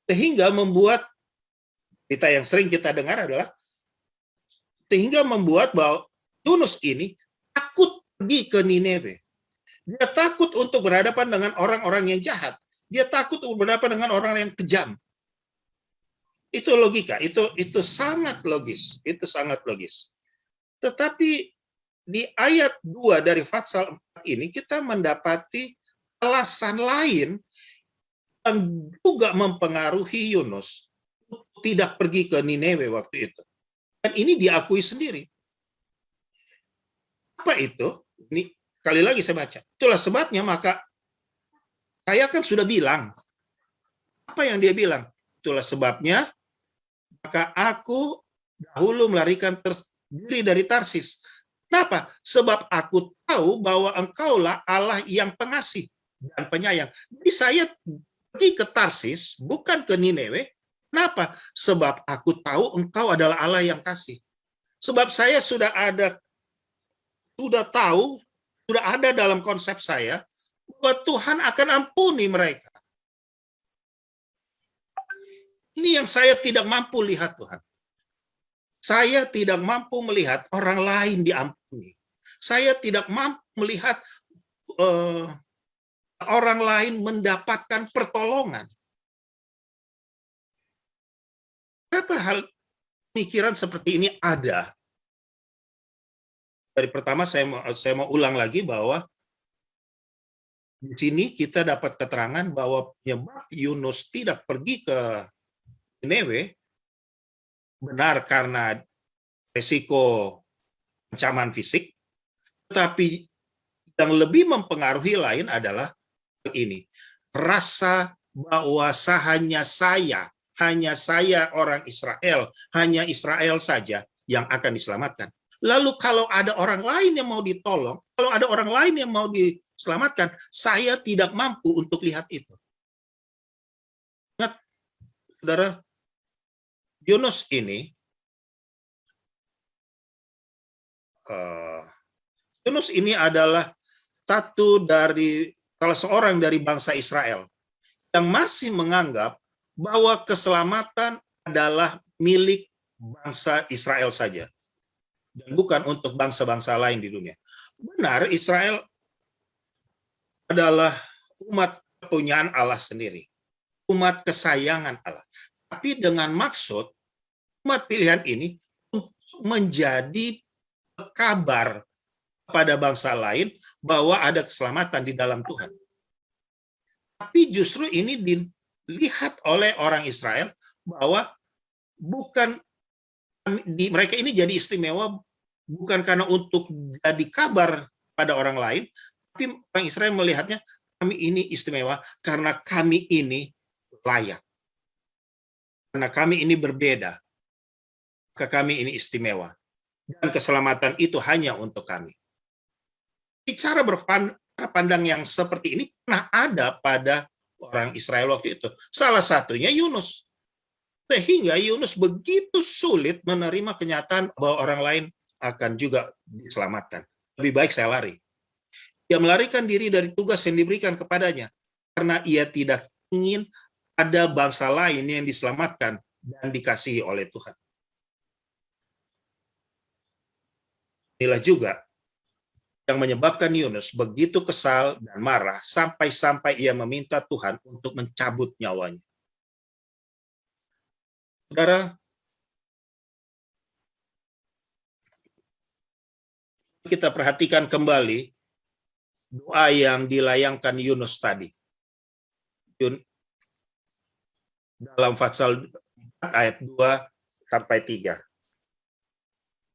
Sehingga membuat, cerita yang sering kita dengar adalah, sehingga membuat bahwa Yunus ini takut pergi ke Nineve. Dia takut untuk berhadapan dengan orang-orang yang jahat. Dia takut untuk berhadapan dengan orang yang kejam. Itu logika, itu sangat logis, Tetapi di ayat 2 dari Fatsal 4 ini kita mendapati alasan lain yang juga mempengaruhi Yunus tidak pergi ke Nineve waktu itu. Dan ini diakui sendiri. Apa itu? Ini sekali lagi saya baca. Itulah sebabnya maka saya kan sudah bilang. Apa yang dia bilang? Itulah sebabnya maka aku dahulu melarikan diri dari Tarsis. Kenapa? Sebab aku tahu bahwa engkaulah Allah yang pengasih dan penyayang. Jadi saya pergi ke Tarsis, bukan ke Nineve. Kenapa? Sebab aku tahu engkau adalah Allah yang kasih. Sebab saya sudah tahu, sudah ada dalam konsep saya, bahwa Tuhan akan ampuni mereka. Ini yang saya tidak mampu lihat, Tuhan. Saya tidak mampu melihat orang lain diampuni. Saya tidak mampu melihat orang lain mendapatkan pertolongan. Berapa hal pikiran seperti ini ada? Dari pertama saya mau ulang lagi bahwa di sini kita dapat keterangan bahwa penyebab Yunus tidak pergi ke Nineve benar karena resiko ancaman fisik, tetapi yang lebih mempengaruhi lain adalah ini, rasa bahwa hanya saya orang Israel, hanya Israel saja yang akan diselamatkan. Lalu kalau ada orang lain yang mau ditolong, kalau ada orang lain yang mau diselamatkan, saya tidak mampu untuk lihat itu. Ingat, saudara, Yunus ini, adalah salah seorang dari bangsa Israel yang masih menganggap bahwa keselamatan adalah milik bangsa Israel saja dan bukan untuk bangsa-bangsa lain di dunia. Benar, Israel adalah umat kepunyaan Allah sendiri, umat kesayangan Allah. Tapi dengan maksud umat pilihan ini untuk menjadi kabar kepada bangsa lain bahwa ada keselamatan di dalam Tuhan. Tapi justru ini dilihat oleh orang Israel bahwa bukan mereka ini jadi istimewa bukan karena untuk jadi kabar pada orang lain, tapi orang Israel melihatnya kami ini istimewa karena kami ini layak. Karena kami ini berbeda, maka kami ini istimewa. Dan keselamatan itu hanya untuk kami. Cara berpandang yang seperti ini pernah ada pada orang Israel waktu itu. Salah satunya Yunus. Sehingga Yunus begitu sulit menerima kenyataan bahwa orang lain akan juga diselamatkan. Lebih baik saya lari. Dia melarikan diri dari tugas yang diberikan kepadanya. Karena ia tidak ingin ada bangsa lain yang diselamatkan dan dikasihi oleh Tuhan. Inilah juga yang menyebabkan Yunus begitu kesal dan marah sampai-sampai ia meminta Tuhan untuk mencabut nyawanya. Saudara, kita perhatikan kembali doa yang dilayangkan Yunus tadi. Dalam Fatsal 4 ayat 2 sampai 3.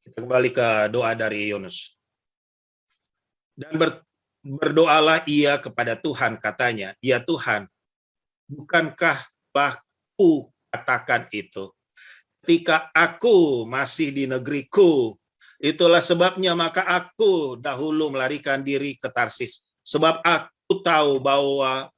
Kita kembali ke doa dari Yunus. Dan berdoalah ia kepada Tuhan, katanya, ya Tuhan, bukankah aku katakan itu? Ketika aku masih di negeriku, itulah sebabnya maka aku dahulu melarikan diri ke Tarsis. Sebab aku tahu bahwa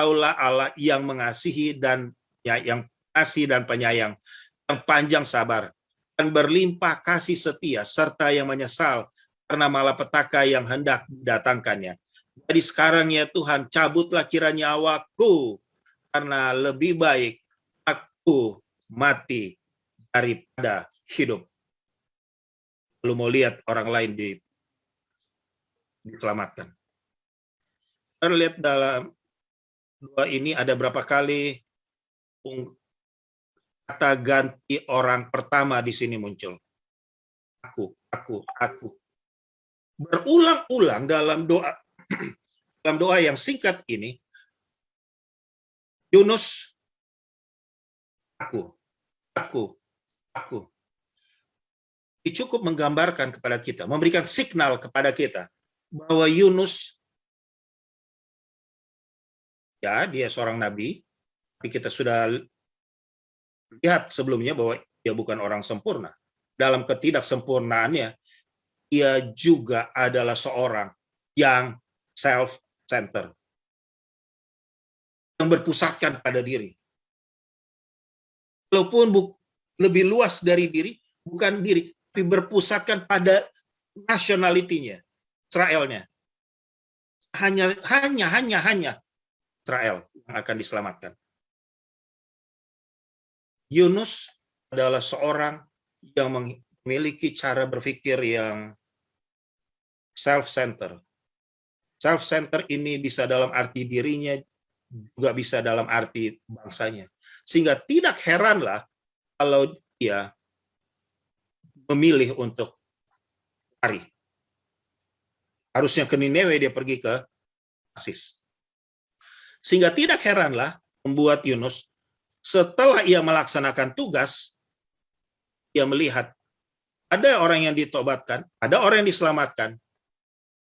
Engkaulah Allah yang mengasihi dan yang kasih dan penyayang, yang panjang sabar, dan berlimpah kasih setia, serta yang menyesal karena malapetaka yang hendak didatangkannya. Jadi sekarang ya Tuhan, cabutlah kiranya nyawaku, karena lebih baik aku mati daripada hidup. Lalu mau lihat orang lain diselamatkan. Kita lihat dalam doa ini ada berapa kali kata ganti orang pertama di sini muncul. Aku. Berulang-ulang dalam doa yang singkat ini, Yunus, aku. Ini cukup menggambarkan kepada kita, memberikan signal kepada kita bahwa Yunus, ya dia seorang nabi, tapi kita sudah lihat sebelumnya bahwa dia bukan orang sempurna. Dalam ketidaksempurnaannya, ia juga adalah seorang yang self-centered, yang berpusatkan pada diri. Walaupun lebih luas dari diri, bukan diri, tapi berpusatkan pada nationality-nya, Israelnya. Hanya Israel yang akan diselamatkan. Yunus adalah seorang yang memiliki cara berpikir yang self-centered. Self-centered ini bisa dalam arti dirinya, juga bisa dalam arti bangsanya. Sehingga tidak heranlah kalau dia memilih untuk lari. Harusnya ke Niniwe, dia pergi ke Tarsis. Sehingga tidak heranlah membuat Yunus, setelah ia melaksanakan tugas, ia melihat ada orang yang ditobatkan, ada orang yang diselamatkan,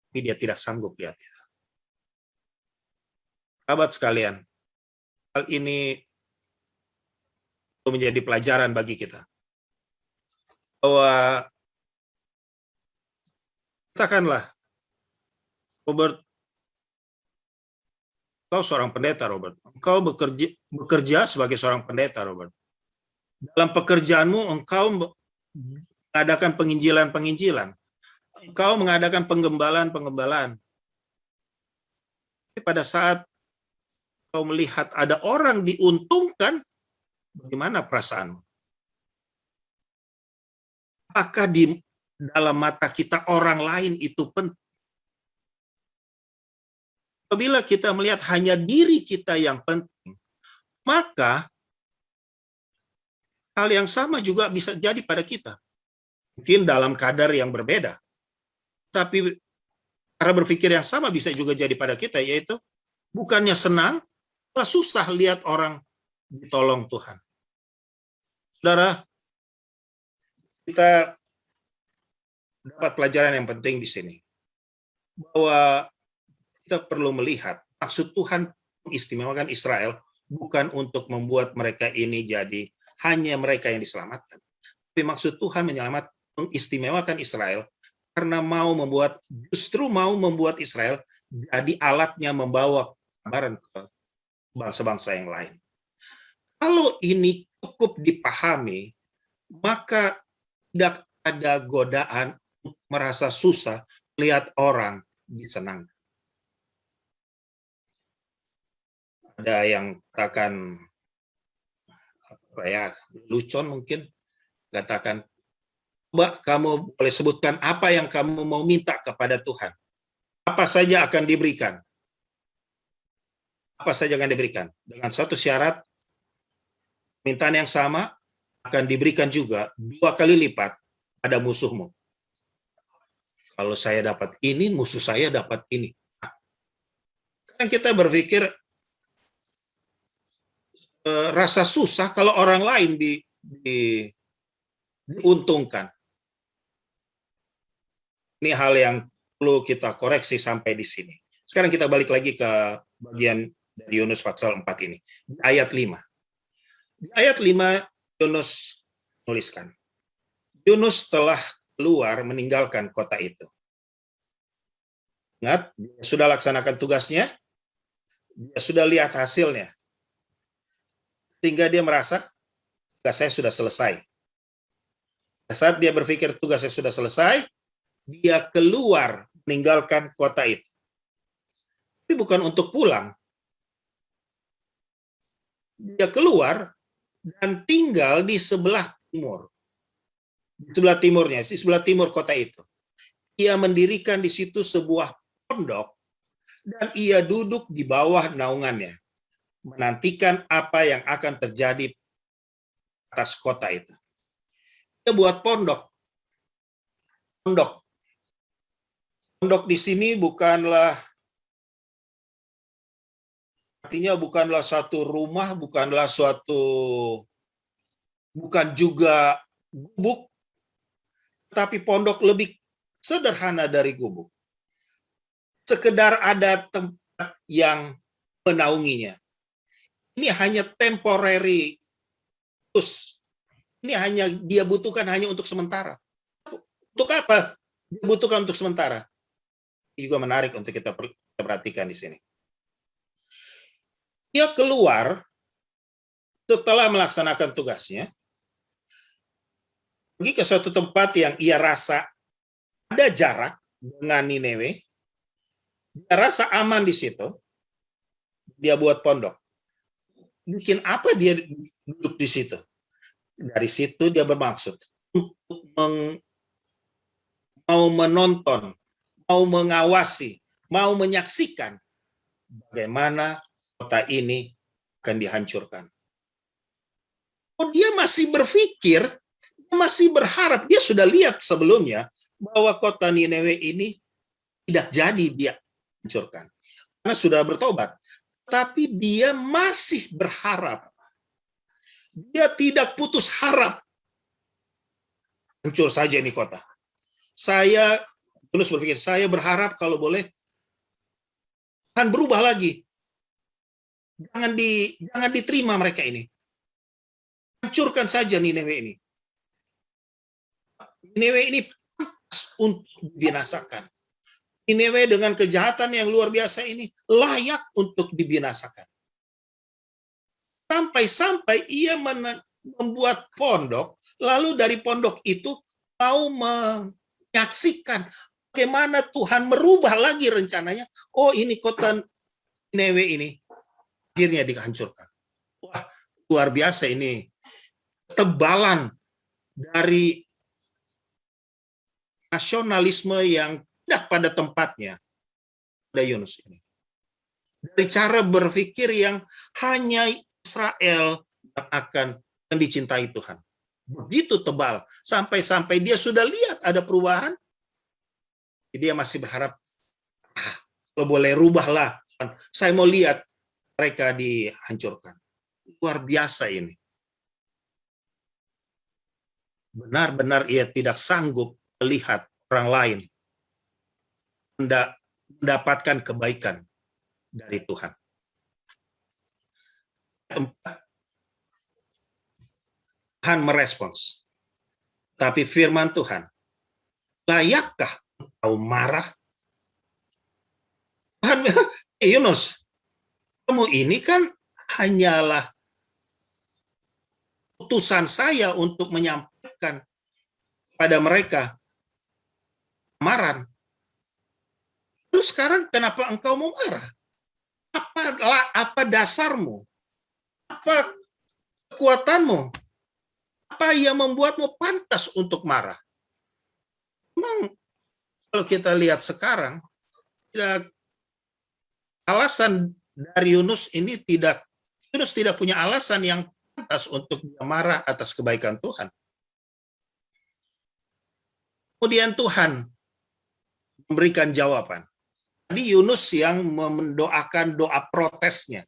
tapi dia tidak sanggup lihat itu. Sahabat sekalian, hal ini menjadi pelajaran bagi kita. Bahwa, katakanlah, Robert, kau seorang pendeta, Robert. Engkau bekerja sebagai seorang pendeta, Robert. Dalam pekerjaanmu, engkau mengadakan penginjilan-penginjilan. Engkau mengadakan penggembalaan-penggembalaan. Tapi pada saat kau melihat ada orang diuntungkan, bagaimana perasaanmu? Apakah di dalam mata kita orang lain itu penting? Apabila kita melihat hanya diri kita yang penting, maka hal yang sama juga bisa jadi pada kita. Mungkin dalam kadar yang berbeda. Tapi cara berpikir yang sama bisa juga jadi pada kita, yaitu bukannya senang, malah susah lihat orang ditolong Tuhan. Saudara, kita dapat pelajaran yang penting di sini. Bahwa kita perlu melihat maksud Tuhan mengistimewakan Israel bukan untuk membuat mereka ini jadi hanya mereka yang diselamatkan. Tapi maksud Tuhan mengistimewakan Israel karena justru mau membuat Israel jadi alatnya membawa kebenaran ke bangsa-bangsa yang lain. Kalau ini cukup dipahami, maka tidak ada godaan merasa susah lihat orang disenangkan. Ada yang katakan lucon mungkin, katakan, coba kamu boleh sebutkan apa yang kamu mau minta kepada Tuhan. Apa saja akan diberikan. Apa saja akan diberikan. Dengan satu syarat, permintaan yang sama akan diberikan juga 2 kali lipat pada musuhmu. Kalau saya dapat ini, musuh saya dapat ini. Kadang kita berpikir, rasa susah kalau orang lain diuntungkan. Ini hal yang perlu kita koreksi sampai di sini. Sekarang kita balik lagi ke bagian dari Yunus pasal 4 ini. Di ayat 5. Di ayat 5 Yunus menuliskan, Yunus telah keluar meninggalkan kota itu. Ingat, dia sudah laksanakan tugasnya, dia sudah lihat hasilnya. Sehingga dia merasa tugas saya sudah selesai. Saat dia berpikir tugasnya sudah selesai, dia keluar meninggalkan kota itu. Tapi bukan untuk pulang. Dia keluar dan tinggal di sebelah timur. Di sebelah timurnya, di sebelah timur kota itu. Ia mendirikan di situ sebuah pondok dan ia duduk di bawah naungannya, menantikan apa yang akan terjadi atas kota itu. Dia buat pondok. Pondok di sini bukanlah, artinya bukanlah suatu rumah, bukan juga gubuk, tapi pondok lebih sederhana dari gubuk. Sekedar ada tempat yang menaunginya. Ini hanya temporary use. Ini hanya dia butuhkan hanya untuk sementara. Untuk apa Dibutuhkan untuk sementara. Ini juga menarik untuk kita perhatikan di sini. Dia keluar setelah melaksanakan tugasnya, pergi ke suatu tempat yang ia rasa ada jarak dengan Niniwe. Dia rasa aman di situ. Dia buat pondok. Bikin apa dia duduk di situ? Dari situ dia bermaksud untuk mau menonton, mau mengawasi, mau menyaksikan bagaimana kota ini akan dihancurkan. Oh, dia masih berpikir, masih berharap, dia sudah lihat sebelumnya bahwa kota Niniwe ini tidak jadi dia hancurkan. Karena sudah bertobat. Tapi dia masih berharap. Dia tidak putus harap. Hancur saja ini kota. Saya terus berpikir, saya berharap kalau boleh Tuhan berubah lagi. Jangan diterima mereka ini. Hancurkan saja Niniwe ini. Niniwe ini pantas untuk dibinasakan. Niniwe dengan kejahatan yang luar biasa ini layak untuk dibinasakan. Sampai-sampai ia membuat pondok, lalu dari pondok itu mau menyaksikan bagaimana Tuhan merubah lagi rencananya. Oh, ini kota Niniwe ini akhirnya dihancurkan. Wah, luar biasa ini. Ketebalan dari nasionalisme yang tidak pada tempatnya pada Yunus ini. Dari cara berpikir yang hanya Israel yang akan dicintai Tuhan. Begitu tebal. Sampai-sampai dia sudah lihat ada perubahan. Dia masih berharap, kalau boleh rubahlah. Saya mau lihat mereka dihancurkan. Luar biasa ini. Benar-benar ia tidak sanggup melihat orang lain mendapatkan kebaikan dari Tuhan. Tuhan merespons. Tapi firman Tuhan, layakkah engkau marah? Tuhan, Yunus, kamu ini kan hanyalah utusan saya untuk menyampaikan pada mereka amaran. Lalu sekarang kenapa engkau mau marah? Apa dasarmu? Apa kekuatanmu? Apa yang membuatmu pantas untuk marah? Memang kalau kita lihat sekarang, alasan dari Yunus ini Yunus tidak punya alasan yang pantas untuk marah atas kebaikan Tuhan. Kemudian Tuhan memberikan jawaban. Tadi Yunus yang mendoakan doa protesnya.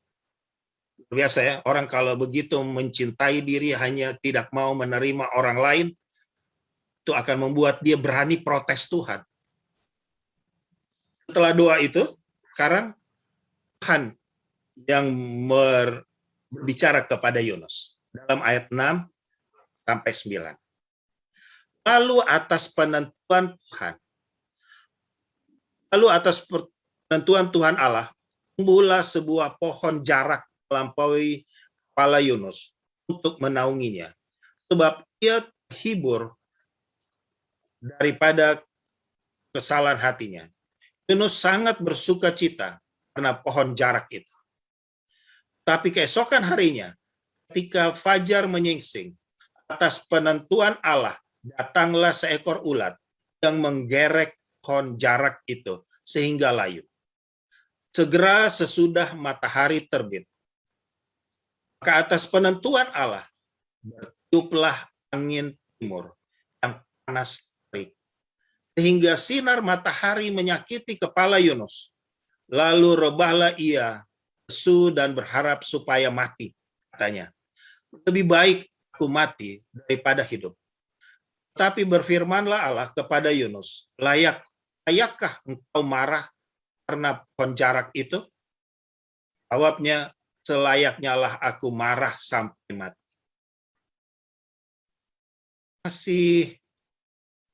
Biasa ya, orang kalau begitu mencintai diri hanya tidak mau menerima orang lain, itu akan membuat dia berani protes Tuhan. Setelah doa itu, sekarang Tuhan yang berbicara kepada Yunus dalam ayat 6 sampai 9. Lalu atas penentuan Tuhan Allah, tumbuhlah sebuah pohon jarak melampaui kepala Yunus untuk menaunginya. Sebab ia terhibur daripada kesalahan hatinya. Yunus sangat bersuka cita karena pohon jarak itu. Tapi keesokan harinya, ketika fajar menyingsing, atas penentuan Allah, datanglah seekor ulat yang menggerek pohon jarak itu sehingga layu. Segera sesudah matahari terbit, maka atas penentuan Allah bertiuplah angin timur yang panas terik, sehingga sinar matahari menyakiti kepala Yunus. Lalu rebahlah ia, lesu dan berharap supaya mati. Katanya, lebih baik aku mati daripada hidup. Tapi berfirmanlah Allah kepada Yunus, layakkah engkau marah karena pohon jarak itu? Jawabnya, selayaknya lah aku marah sampai mati. Masih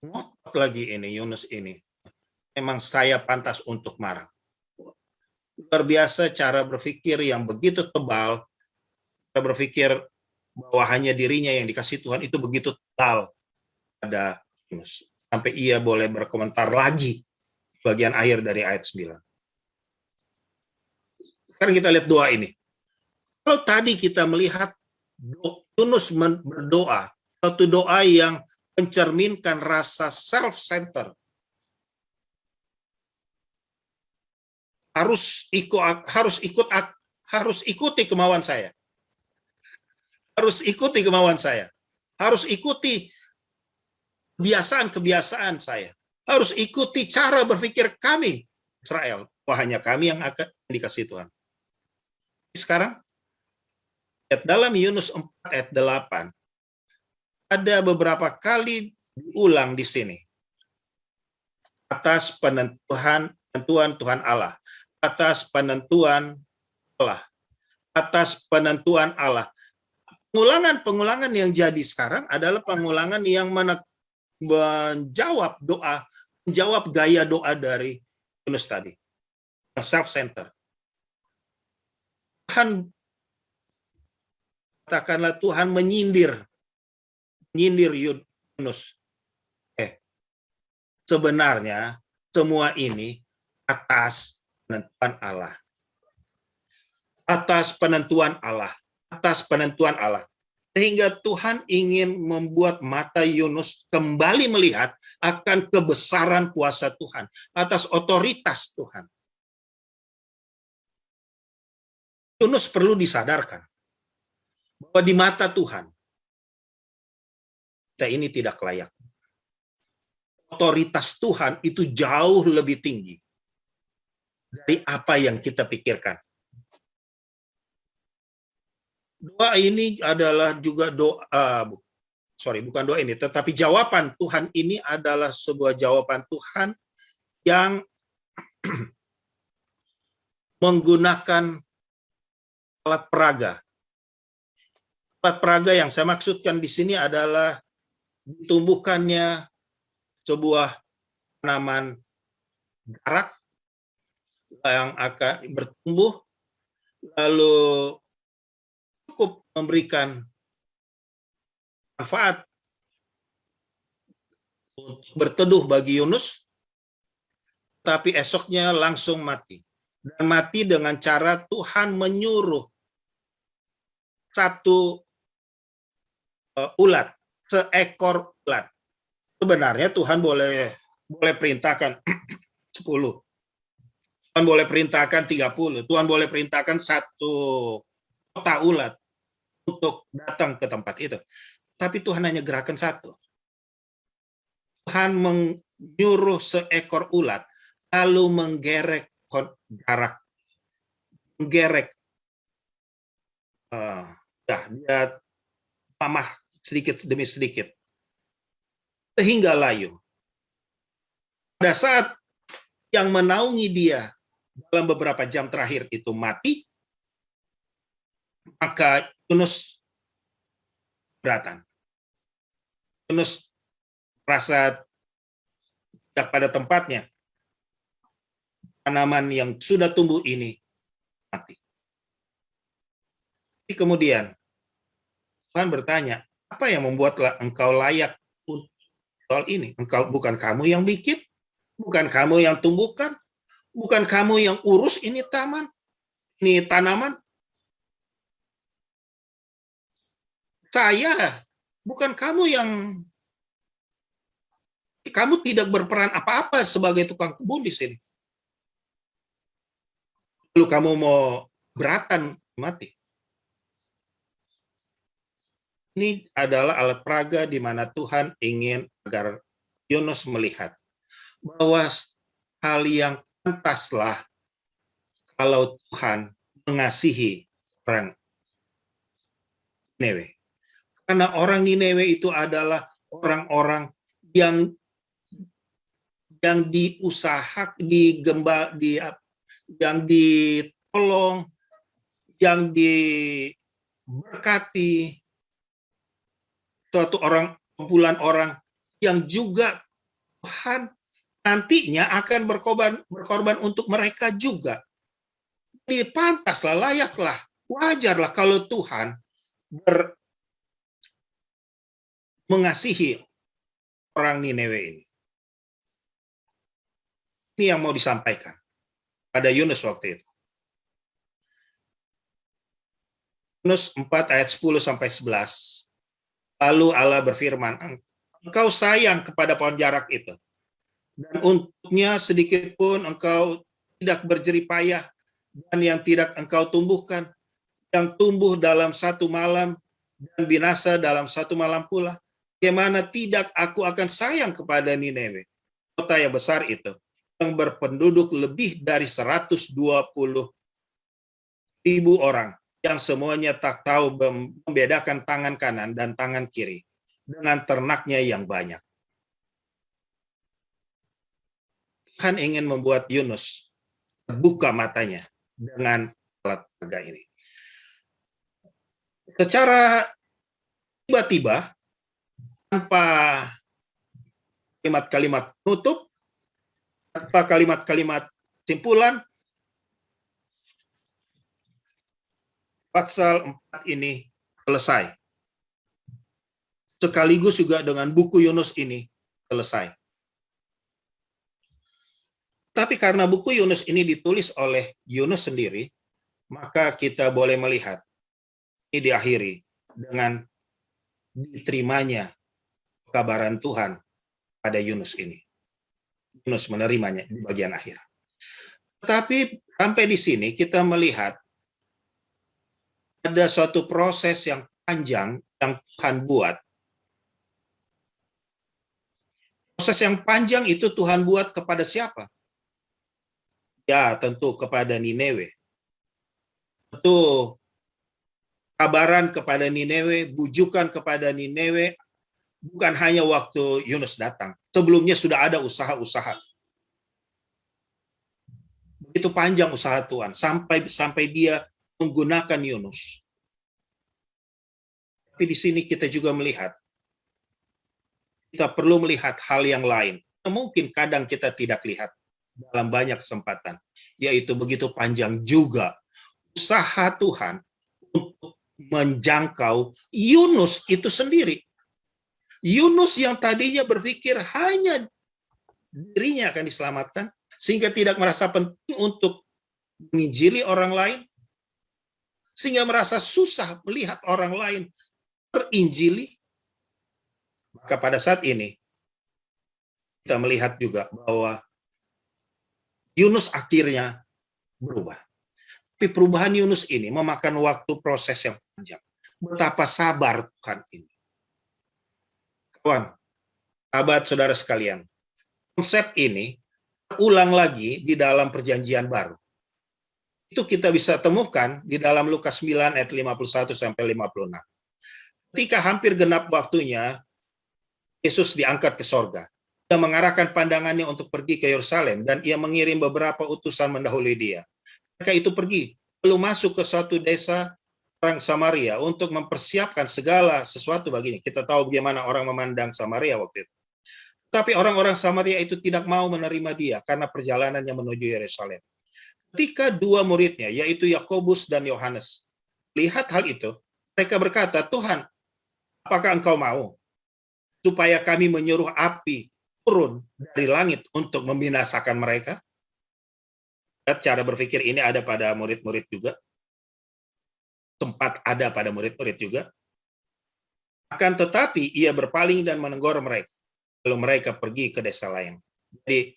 ngotot lagi ini Yunus ini. Memang saya pantas untuk marah. Luar biasa cara berpikir yang begitu tebal, cara berpikir bahwa hanya dirinya yang dikasih Tuhan itu begitu tebal pada Yunus. Sampai ia boleh berkomentar lagi bagian akhir dari ayat 9. Sekarang kita lihat doa ini. Kalau tadi kita melihat Yunus berdoa, satu doa yang mencerminkan rasa self-centered. Harus ikuti kemauan saya. Harus ikuti kemauan saya. Harus ikuti kebiasaan-kebiasaan saya. Harus ikuti cara berpikir kami, Israel. Wah, hanya kami yang akan dikasih Tuhan. Sekarang, dalam Yunus 4 ayat 8, ada beberapa kali diulang di sini. Atas penentuan Tuhan Allah. Atas penentuan Allah. Atas penentuan Allah. Pengulangan yang jadi sekarang adalah pengulangan yang menjawab doa, menjawab gaya doa dari Yunus tadi. Self-centered. Tuhan, katakanlah Tuhan menyindir Yunus. Sebenarnya semua ini atas penentuan Allah. Atas penentuan Allah. Atas penentuan Allah. Sehingga Tuhan ingin membuat mata Yunus kembali melihat akan kebesaran kuasa Tuhan. Atas otoritas Tuhan. Yunus perlu disadarkan bahwa di mata Tuhan, kita ini tidak layak. Otoritas Tuhan itu jauh lebih tinggi dari apa yang kita pikirkan. Doa ini adalah juga bukan doa ini, tetapi jawaban Tuhan ini adalah sebuah jawaban Tuhan yang menggunakan alat peraga. Alat peraga yang saya maksudkan di sini adalah ditumbuhkannya sebuah tanaman garak yang akan bertumbuh, lalu cukup memberikan manfaat berteduh bagi Yunus, tapi esoknya langsung mati. Dan mati dengan cara Tuhan menyuruh satu ulat, seekor ulat. Sebenarnya Tuhan boleh perintahkan 10. Tuhan boleh perintahkan 30. Tuhan boleh perintahkan satu kota ulat untuk datang ke tempat itu. Tapi Tuhan hanya gerakan satu. Tuhan menyuruh seekor ulat, lalu menggerek jarak, menggerek, dia pamah sedikit demi sedikit, sehingga layu. Pada saat yang menaungi dia dalam beberapa jam terakhir itu mati, maka Yunus keberatan. Yunus merasa tidak pada tempatnya. Tanaman yang sudah tumbuh ini mati. Kemudian Tuhan bertanya, apa yang membuatlah engkau layak untuk soal ini? Bukan kamu yang bikin, bukan kamu yang tumbuhkan, bukan kamu yang urus ini taman, ini tanaman. Saya, bukan kamu kamu tidak berperan apa-apa sebagai tukang kebun di sini. Lalu kamu mau beratan mati. Ini adalah alat peraga di mana Tuhan ingin agar Yunus melihat bahwa hal yang pantaslah kalau Tuhan mengasihi orang Ninewe. Karena orang Ninewe itu adalah orang-orang yang yang ditolong, yang diberkati, suatu kumpulan orang yang juga Tuhan nantinya akan berkorban untuk mereka juga. Jadi pantaslah, layaklah, wajarlah kalau Tuhan mengasihi orang Niniwe ini. Ini yang mau disampaikan pada Yunus waktu itu. Yunus 4 ayat 10 sampai 11. Lalu Allah berfirman, engkau sayang kepada pohon jarak itu, dan untuknya sedikit pun engkau tidak berjerih payah, dan yang tidak engkau tumbuhkan, yang tumbuh dalam satu malam dan binasa dalam satu malam pula. Bagaimana tidak aku akan sayang kepada Niniwe, kota yang besar itu, yang berpenduduk lebih dari 120.000 orang, yang semuanya tak tahu membedakan tangan kanan dan tangan kiri, dengan ternaknya yang banyak. Tuhan ingin membuat Yunus terbuka matanya dengan alat peraga ini. Secara tiba-tiba, tanpa kalimat-kalimat penutup, tanpa kalimat-kalimat simpulan, pasal 4 ini selesai. Sekaligus juga dengan buku Yunus ini selesai. Tapi karena buku Yunus ini ditulis oleh Yunus sendiri, maka kita boleh melihat ini diakhiri dengan diterimanya kabaran Tuhan pada Yunus ini. Yunus menerimanya di bagian akhir. Tetapi sampai di sini kita melihat ada suatu proses yang panjang yang Tuhan buat. Proses yang panjang itu Tuhan buat kepada siapa? Ya, tentu kepada Niniwe. Tentu kabaran kepada Niniwe, bujukan kepada Niniwe, bukan hanya waktu Yunus datang. Sebelumnya sudah ada usaha-usaha. Begitu panjang usaha Tuhan, sampai dia menggunakan Yunus. Tapi di sini kita juga melihat, kita perlu melihat hal yang lain. Mungkin kadang kita tidak lihat dalam banyak kesempatan, yaitu begitu panjang juga usaha Tuhan untuk menjangkau Yunus itu sendiri. Yunus yang tadinya berpikir hanya dirinya akan diselamatkan, sehingga tidak merasa penting untuk menginjili orang lain, sehingga merasa susah melihat orang lain terinjili. Maka pada saat ini kita melihat juga bahwa Yunus akhirnya berubah. Tapi perubahan Yunus ini memakan waktu proses yang panjang. Betapa sabar Tuhan ini. Kawan, sahabat saudara sekalian, konsep ini ulang lagi di dalam perjanjian baru. Itu kita bisa temukan di dalam Lukas 9 ayat 51 sampai 56. Ketika hampir genap waktunya, Yesus diangkat ke sorga. Dia mengarahkan pandangannya untuk pergi ke Yerusalem, dan ia mengirim beberapa utusan mendahului dia. Mereka itu pergi, lalu masuk ke suatu desa orang Samaria untuk mempersiapkan segala sesuatu baginya. Kita tahu bagaimana orang memandang Samaria waktu itu. Tapi orang-orang Samaria itu tidak mau menerima dia karena perjalanannya menuju Yerusalem. Ketika dua muridnya, yaitu Yakobus dan Yohanes, lihat hal itu, mereka berkata, Tuhan, apakah engkau mau supaya kami menyuruh api turun dari langit untuk membinasakan mereka? Cara berpikir ini ada pada murid-murid juga. Sempat ada pada murid-murid juga. Akan tetapi ia berpaling dan menegur mereka. Lalu mereka pergi ke desa lain. Jadi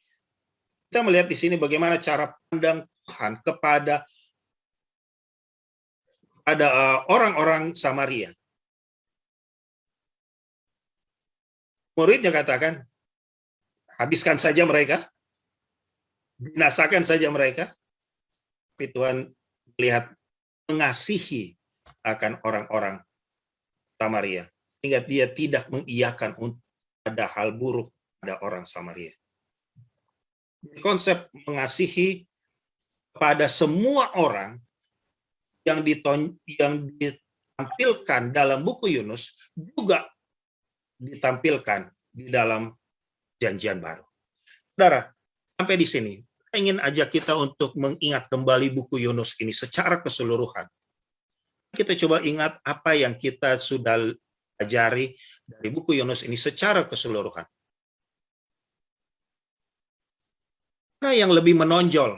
kita melihat di sini bagaimana cara pandang Tuhan kepada orang-orang Samaria. Muridnya katakan, habiskan saja mereka, binasakan saja mereka. Tapi Tuhan melihat mengasihi akan orang-orang Samaria, sehingga dia tidak mengiyakan untuk ada hal buruk pada orang Samaria. Konsep mengasihi pada semua orang yang ditampilkan dalam buku Yunus juga ditampilkan di dalam Perjanjian Baru. Saudara, sampai di sini, saya ingin ajak kita untuk mengingat kembali buku Yunus ini secara keseluruhan. Kita coba ingat apa yang kita sudah pelajari dari buku Yunus ini secara keseluruhan. Mana yang lebih menonjol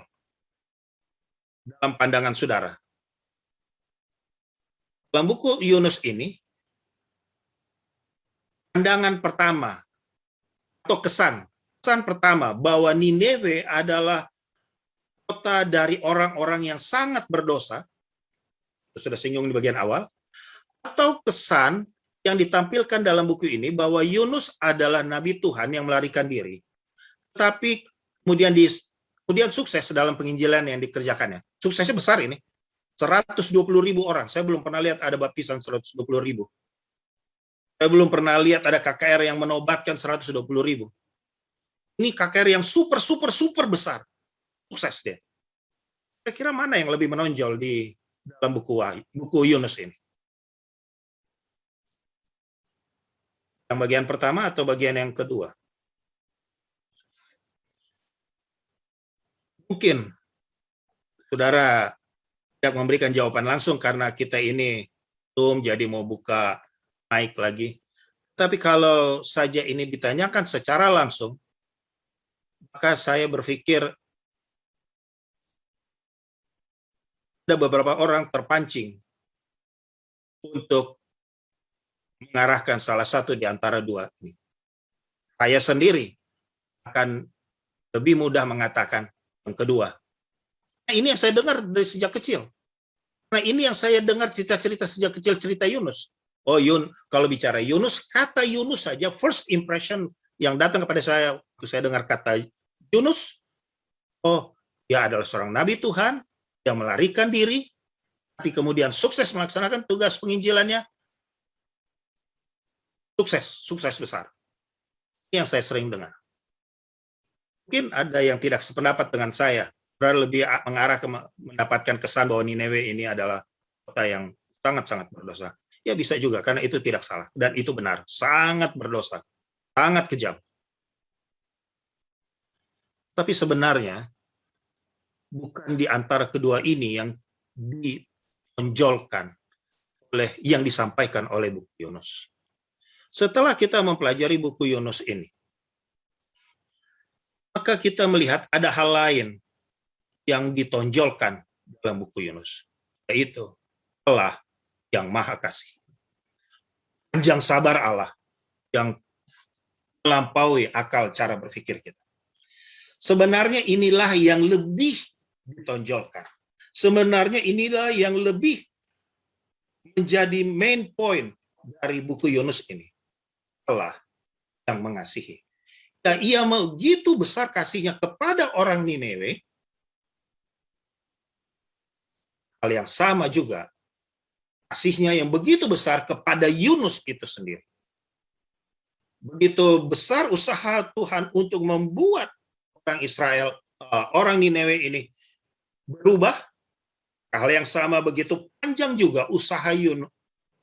dalam pandangan saudara? Dalam buku Yunus ini, pandangan pertama atau kesan pertama bahwa Nineve adalah kota dari orang-orang yang sangat berdosa, sudah singgung di bagian awal, atau kesan yang ditampilkan dalam buku ini bahwa Yunus adalah nabi Tuhan yang melarikan diri, tapi kemudian sukses dalam penginjilan yang dikerjakannya. Suksesnya besar ini, 120.000 orang. Saya belum pernah lihat ada baptisan 120.000. Saya belum pernah lihat ada KKR yang menobatkan 120.000. Ini KKR yang super besar. Sukses dia. Kira-kira mana yang lebih menonjol di dalam buku Yunus ini? Yang bagian pertama atau bagian yang kedua? Mungkin saudara tidak memberikan jawaban langsung karena kita ini Zoom, jadi mau buka mic lagi. Tapi kalau saja ini ditanyakan secara langsung, maka saya berpikir ada beberapa orang terpancing untuk mengarahkan salah satu di antara dua ini. Saya sendiri akan lebih mudah mengatakan yang kedua. Nah, ini yang saya dengar dari sejak kecil. Nah, ini yang saya dengar cerita-cerita sejak kecil, cerita Yunus. Oh, kalau bicara Yunus, kata Yunus saja, first impression yang datang kepada saya waktu saya dengar kata Yunus, oh, dia adalah seorang nabi Tuhan yang melarikan diri, tapi kemudian sukses melaksanakan tugas penginjilannya. Sukses besar. Ini yang saya sering dengar. Mungkin ada yang tidak sependapat dengan saya, lebih mengarah ke mendapatkan kesan bahwa Nineve ini adalah kota yang sangat-sangat berdosa. Ya bisa juga, karena itu tidak salah. Dan itu benar, sangat berdosa, sangat kejam. Tapi sebenarnya, bukan di antara kedua ini yang ditonjolkan oleh yang disampaikan oleh buku Yunus. Setelah kita mempelajari buku Yunus ini, maka kita melihat ada hal lain yang ditonjolkan dalam buku Yunus, yaitu Allah yang Maha Kasih. Panjang sabar Allah yang melampaui akal cara berpikir kita. Sebenarnya inilah yang lebih ditonjolkan. Sebenarnya inilah yang lebih menjadi main point dari buku Yunus ini. Allah yang mengasihi. Dan ia begitu besar kasihnya kepada orang Nineve. Hal yang sama juga kasihnya yang begitu besar kepada Yunus itu sendiri. Begitu besar usaha Tuhan untuk membuat orang Israel, orang Nineve ini berubah. Hal yang sama begitu panjang juga usaha Yunus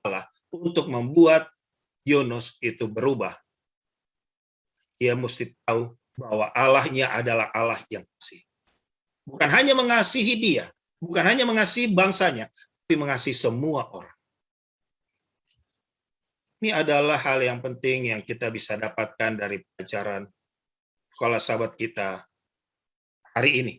Allah untuk membuat Yunus itu berubah. Dia mesti tahu bahwa Allahnya adalah Allah yang kasih. Bukan hanya mengasihi dia, bukan hanya mengasihi bangsanya, tapi mengasihi semua orang. Ini adalah hal yang penting yang kita bisa dapatkan dari pelajaran sekolah sahabat kita hari ini.